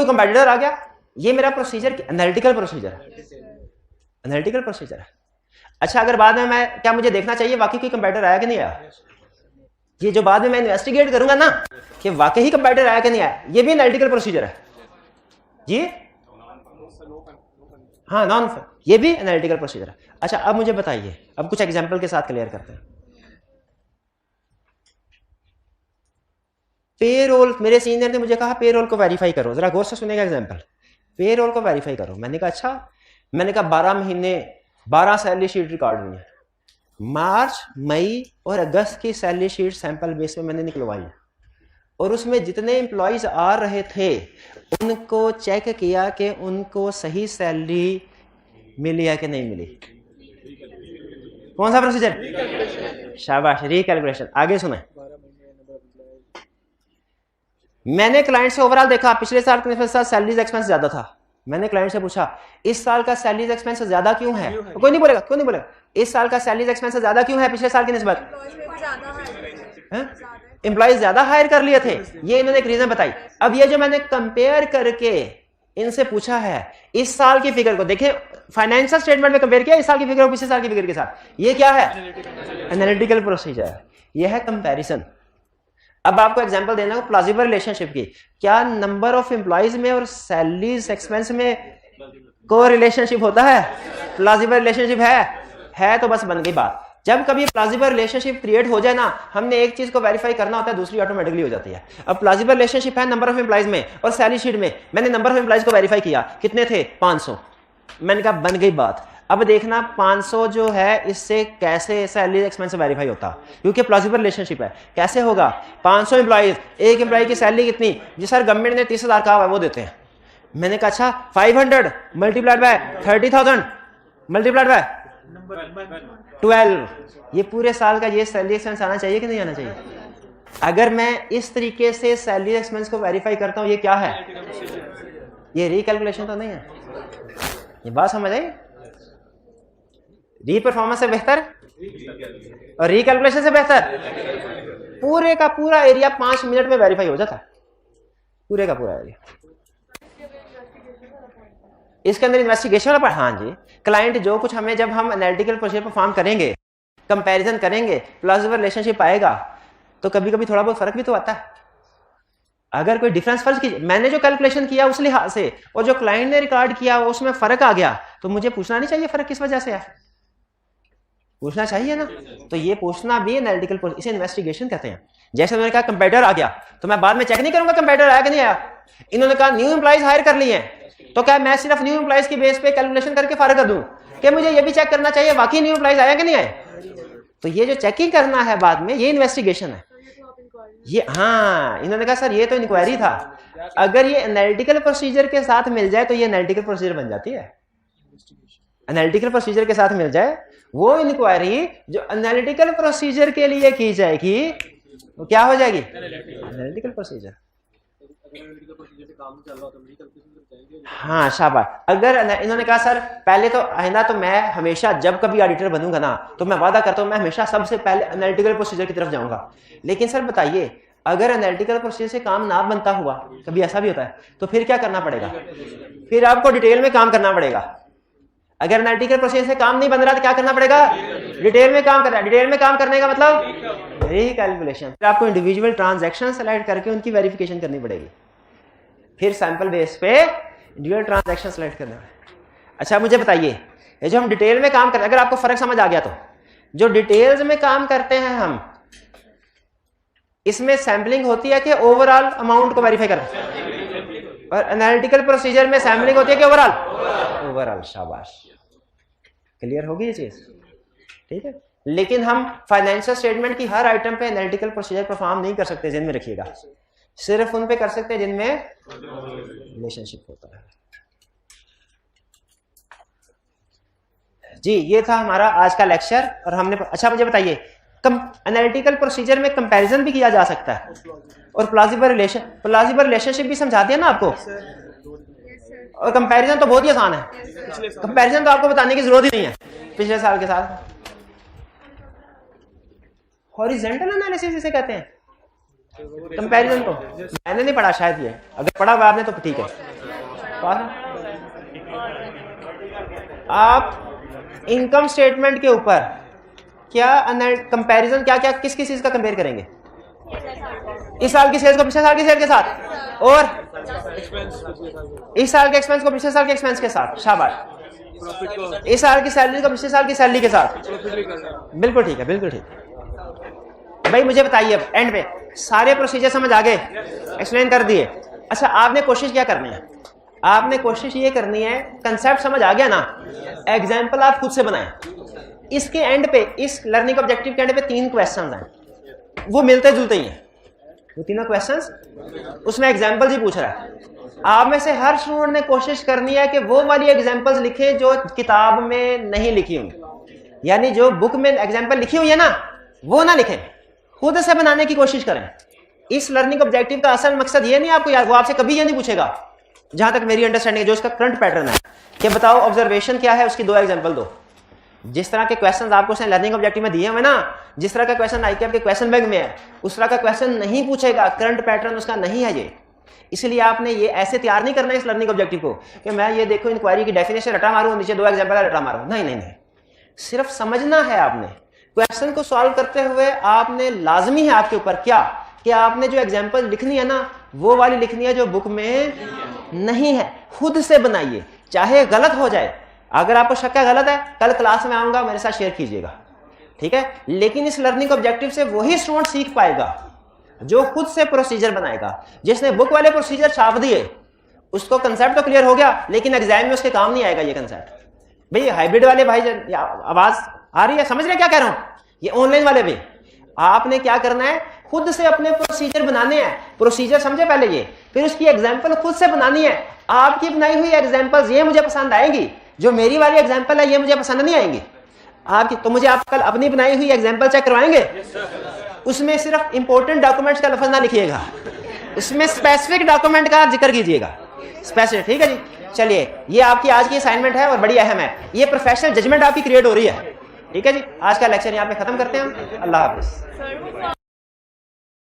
Speaker 1: कंपेटिटर आ गया। ये मेरा प्रोसीजर एनालिटिकल प्रोसीजर है, एनालिटिकल प्रोसीजर है। अच्छा, अगर बाद में मैं, क्या मुझे देखना चाहिए वाकई कोई कंपेटिटर आया कि नहीं आया? ये जो बाद में मैं इन्वेस्टिगेट करूंगा ना कि वाकई कंपेटिटर आया कि नहीं आया, ये भी एनालिटिकल प्रोसीजर है जी। हाँ, नॉन, ये भी एनालिटिकल प्रोसीजर है। अच्छा, अब मुझे बताइए, अब कुछ एग्जांपल के साथ क्लियर करते हैं। पेरोल, मेरे सीनियर ने मुझे कहा पेरोल को वेरीफाई करो, जरा गौर से सुनेगा एग्जांपल। पेरोल को वेरीफाई करो। मैंने कहा अच्छा। मैंने कहा 12 महीने 12 सैलरी शीट रिकॉर्ड हुई है। मार्च, मई और अगस्त की सैलरी शीट सैंपल बेस पे मैंने निकलवाई है और उसमें जितने एम्प्लॉयज आ रहे थे उनको चेक किया कि उनको सही सैलरी मिली है कि नहीं मिली। कौन सा प्रोसीजर? शाबाश, रिकैलकुलेशन। आगे सुने। मैंने क्लाइंट से ओवरऑल देखा, पिछले साल के साथ सैलरीज एक्सपेंस ज्यादा था। मैंने क्लाइंट से पूछा इस साल का सैलरीज एक्सपेंस ज्यादा क्यों है? कोई नहीं बोलेगा, क्यों नहीं बोलेगा? इस साल का सैलरीज एक्सपेंस ज्यादा क्यों है पिछले साल की निस्बत? एम्प्लॉयज ज्यादा हायर कर लिए थे, ये इन्होंने एक रीजन बताई। अब ये जो मैंने कंपेयर करके इनसे पूछा है इस साल की फिगर को, देखें फाइनेंशियल स्टेटमेंट में कंपेयर किया इस साल की फिगर को पिछले साल की फिगर के साथ, ये क्या है? एनालिटिकल प्रोसीजर है, ये है कंपैरिजन। अब आपको एग्जांपल देना है प्लॉजिबल रिलेशनशिप की। क्या नंबर ऑफ एम्प्लॉइज में और सैलरीज एक्सपेंस में को रिलेशनशिप होता है? प्लॉजिबल रिलेशनशिप है तो बस बन गई बात। जब कभी प्लॉजिबल रिलेशनशिप क्रिएट हो जाए ना, हमने एक चीज को वेरीफाई करना होता है, दूसरी ऑटोमेटिकली हो जाती है। अब प्लॉजिबल रिलेशनशिप है नंबर ऑफ एम्प्लॉइज में और सैलरी शीट में, मैंने नंबर ऑफ एम्प्लॉइज को वेरीफाई किया, कितने थे? 500। मैंने कहा बन गई बात। अब देखना 500 जो है इससे कैसे सैलरी एक्सपेंस वेरीफाई होता, क्योंकि प्लॉजिबल रिलेशनशिप है। कैसे होगा? 500 एम्प्लॉइज, एक एम्प्लॉय की सैलरी कितनी? जी सर गवर्नमेंट ने 30,000 कहा हुआ वो देते हैं। मैंने कहा अच्छा 500 मल्टीप्लाइड बाय 30,000 मल्टीप्लाइड बाय 12, ये पूरे साल का ये सैलरी एक्सपेंस आना चाहिए कि नहीं आना चाहिए? अगर मैं इस तरीके से सैलरी एक्सपेंस को वेरीफाई करता हूं, ये क्या है? ये रिकैलकुलेशन तो नहीं है। ये बात समझ आई? री परफॉर्मेंस से बेहतर और रिकैलकुलेशन से बेहतर। पूरे का पूरा एरिया 5 मिनट में वेरीफाई हो जाता है, पूरे का पूरा एरिया। इसके अंदर इन्वेस्टिगेशन वाला पार्ट, हाँ जी, क्लाइंट जो कुछ हमें, जब हम एनालिटिकल प्रोसीजर परफॉर्म करेंगे, कंपैरिजन करेंगे, प्लॉजिबल रिलेशनशिप आएगा, तो कभी कभी थोड़ा बहुत फर्क भी तो आता है। अगर कोई डिफरेंस, फर्ज कीजिए मैंने जो कैलकुलेशन किया उस लिहाज से और जो क्लाइंट ने रिकॉर्ड किया उसमें फर्क आ गया, तो मुझे पूछना नहीं चाहिए फर्क किस वजह से है? पूछना चाहिए ना। तो ये पूछना भी एनालिटिकल प्रोसीजर, इसे इन्वेस्टिगेशन कहते हैं। जैसे मैंने कहा कंपेटिटर आ गया, तो मैं बाद में चेक नहीं करूंगा कंपेटिटर आया कि नहीं आया। इन्होंने कहा न्यू एम्प्लॉइज हायर कर लिए हैं, तो क्या मैं सिर्फ न्यू एम्प्लॉइज की बेस पे कैलकुलेशन करके फर्क कर दूं कि मुझे ये भी चेक करना चाहिए वाकई न्यू एम्प्लॉइज आया कि नहीं आए? तो ये जो चेकिंग करना है बाद में, ये इन्वेस्टिगेशन है। ये हाँ, इन्होंने कहा सर ये तो इंक्वायरी था। अगर ये एनालिटिकल प्रोसीजर के साथ मिल जाए तो ये एनालिटिकल प्रोसीजर बन जाती है। एनालिटिकल प्रोसीजर के साथ मिल जाए वो इंक्वायरी जो एनालिटिकल प्रोसीजर के लिए की जाएगी, वो क्या हो जाएगी? Analytical procedure. हाँ शाबाश। अगर इन्होंने कहा सर पहले तो आइंदा तो मैं हमेशा जब कभी ऑडिटर बनूंगा ना, तो मैं वादा करता हूं मैं हमेशा सबसे पहले एनालिटिकल प्रोसीजर की तरफ जाऊंगा। लेकिन सर बताइए अगर एनालिटिकल प्रोसीजर से काम ना बनता हुआ, कभी ऐसा भी होता है, तो फिर क्या करना पड़ेगा? फिर आपको डिटेल में काम करना पड़ेगा। अगर एनालिटिकल प्रोसीजर से काम नहीं बन रहा तो क्या करना पड़ेगा? डिटेल में काम करना है। डिटेल में काम करने का मतलब रिकैलकुलेशन। फिर आपको इंडिविजुअल ट्रांजैक्शन सेलेक्ट करके उनकी वेरिफिकेशन करनी पड़ेगी। फिर सैंपल बेस पे इंडिविजुअल ट्रांजैक्शन सेलेक्ट करना है। अच्छा मुझे बताइए, ये जो हम डिटेल में काम कर रहे हैं, अगर आपको फर्क समझ आ गया तो जो डिटेल्स में काम करते हैं हम, इसमें सैंपलिंग होती है कि ओवरऑल अमाउंट को वेरीफाई करते हैं, और एनालिटिकल प्रोसीजर में सैंपलिंग होती है कि ओवरऑल? ओवरऑल। शाबाश, क्लियर होगी ये चीज? ठीक है। लेकिन हम फाइनेंशियल स्टेटमेंट की हर आइटम पे एनालिटिकल प्रोसीजर परफॉर्म नहीं कर सकते, ध्यान में रखिएगा। सिर्फ उन पे कर सकते हैं जिनमें रिलेशनशिप होता है। जी ये था हमारा आज का लेक्चर। और हमने अच्छा मुझे बताइए, एनालिटिकल प्रोसीजर में कंपैरिजन भी किया जा सकता है और प्लॉजिबल रिलेशनशिप भी समझा दिया ना आपको। और कंपैरिजन तो बहुत ही आसान है, कंपैरिजन तो आपको बताने की जरूरत ही नहीं है पिछले साल के साथ। हॉरिजॉन्टल एनालिसिस इसे कहते हैं, कंपैरिजन को। मैंने नहीं पढ़ा शायद, ये अगर पढ़ा हुआ आपने तो ठीक है। आप इनकम स्टेटमेंट के ऊपर क्या कंपैरिजन, क्या क्या किस किस चीज का कंपेयर करेंगे? इस साल की सेल्स को पिछले साल की सेल के साथ, और इस साल के एक्सपेंस को पिछले साल के एक्सपेंस के साथ। शाबाश। इस साल की सैलरी को पिछले साल की सैलरी के साथ। बिल्कुल ठीक है, बिल्कुल ठीक। भाई मुझे बताइए, अब एंड पे सारे प्रोसीजर समझ आ गए, एक्सप्लेन कर दिए। अच्छा, आपने कोशिश क्या करनी है? आपने कोशिश ये करनी है, कंसेप्ट समझ आ गया ना, एग्जाम्पल आप खुद से बनाएं। इसके एंड पे, इस लर्निंग ऑब्जेक्टिव के एंड पे 3 क्वेश्चन हैं, वो मिलते जुलते ही हैं। वो तीनों क्वेश्चंस, उसमें एग्जाम्पल ही पूछ रहा है। आप में से हर स्टूडेंट ने कोशिश करनी है कि वो वाली एग्जाम्पल्स लिखे जो किताब में नहीं लिखी हुई, यानी जो बुक में एग्जाम्पल लिखी हुई है ना, वो ना लिखें, खुद से बनाने की कोशिश करें। इस लर्निंग ऑब्जेक्टिव का असल मकसद ये नहीं आपको यार, वो आपसे कभी ये नहीं पूछेगा, जहां तक मेरी अंडरस्टैंडिंग है, जो इसका करंट पैटर्न है, कि बताओ ऑब्जर्वेशन क्या है, उसकी 2 एग्जाम्पल दो। जिस तरह के क्वेश्चन आपको उसने लर्निंग ऑब्जेक्टिव में दिए हुए ना, जिस तरह का क्वेश्चन आईक्यू आपके क्वेश्चन बैंक में है, उस तरह का क्वेश्चन नहीं पूछेगा, करंट पैटर्न उसका नहीं है ये। इसलिए आपने ये ऐसे तैयार नहीं करना है इस लर्निंग ऑब्जेक्टिव को कि मैं ये देखो इंक्वायरी की डेफिनेशन रटा मारूं, नीचे 2 एग्जाम्पल रटा मारूं। नहीं नहीं नहीं, सिर्फ समझना है आपने। क्वेश्चन को सॉल्व करते हुए आपने, लाजमी है आपके ऊपर क्या, कि आपने जो एग्जाम्पल लिखनी है ना, वो वाली लिखनी है जो बुक में नहीं है। खुद से बनाइए, चाहे गलत हो जाए। अगर आपको शक है गलत है, कल क्लास में आऊंगा, मेरे साथ शेयर कीजिएगा, ठीक है। लेकिन इस लर्निंग ऑब्जेक्टिव से वही स्टूडेंट सीख पाएगा जो खुद से प्रोसीजर बनाएगा। जिसने बुक वाले प्रोसीजर छाप दिए, उसको कंसेप्ट तो क्लियर हो गया, लेकिन एग्जाम में उसके काम नहीं आएगा ये कंसेप्ट। भाई हाइब्रिड वाले भाई, आवाज आ रही है, समझ रहे क्या कह रहा हूं? ये ऑनलाइन वाले भी, आपने क्या करना है, खुद से अपने प्रोसीजर बनाने हैं। प्रोसीजर समझे पहले ये, फिर उसकी एग्जाम्पल खुद से बनानी है। आपकी बनाई हुई एग्जाम्पल्स ये मुझे पसंद आएंगी, जो मेरी वाली एग्जाम्पल है ये मुझे पसंद नहीं आएंगी आपकी। तो मुझे आप कल अपनी बनाई हुई एग्जाम्पल चेक करवाएंगे, उसमें सिर्फ इंपॉर्टेंट डॉक्यूमेंट्स का लफ्ज ना लिखिएगा, उसमें स्पेसिफिक डॉक्यूमेंट का जिक्र कीजिएगा, स्पेसिफिक, ठीक है जी। चलिए, ये आपकी आज की असाइनमेंट है और बड़ी अहम है। ये प्रोफेशनल जजमेंट आपकी क्रिएट हो रही है, ठीक है जी। आज का लेक्चर यहाँ पे खत्म करते हैं हम। अल्लाह हाफिज।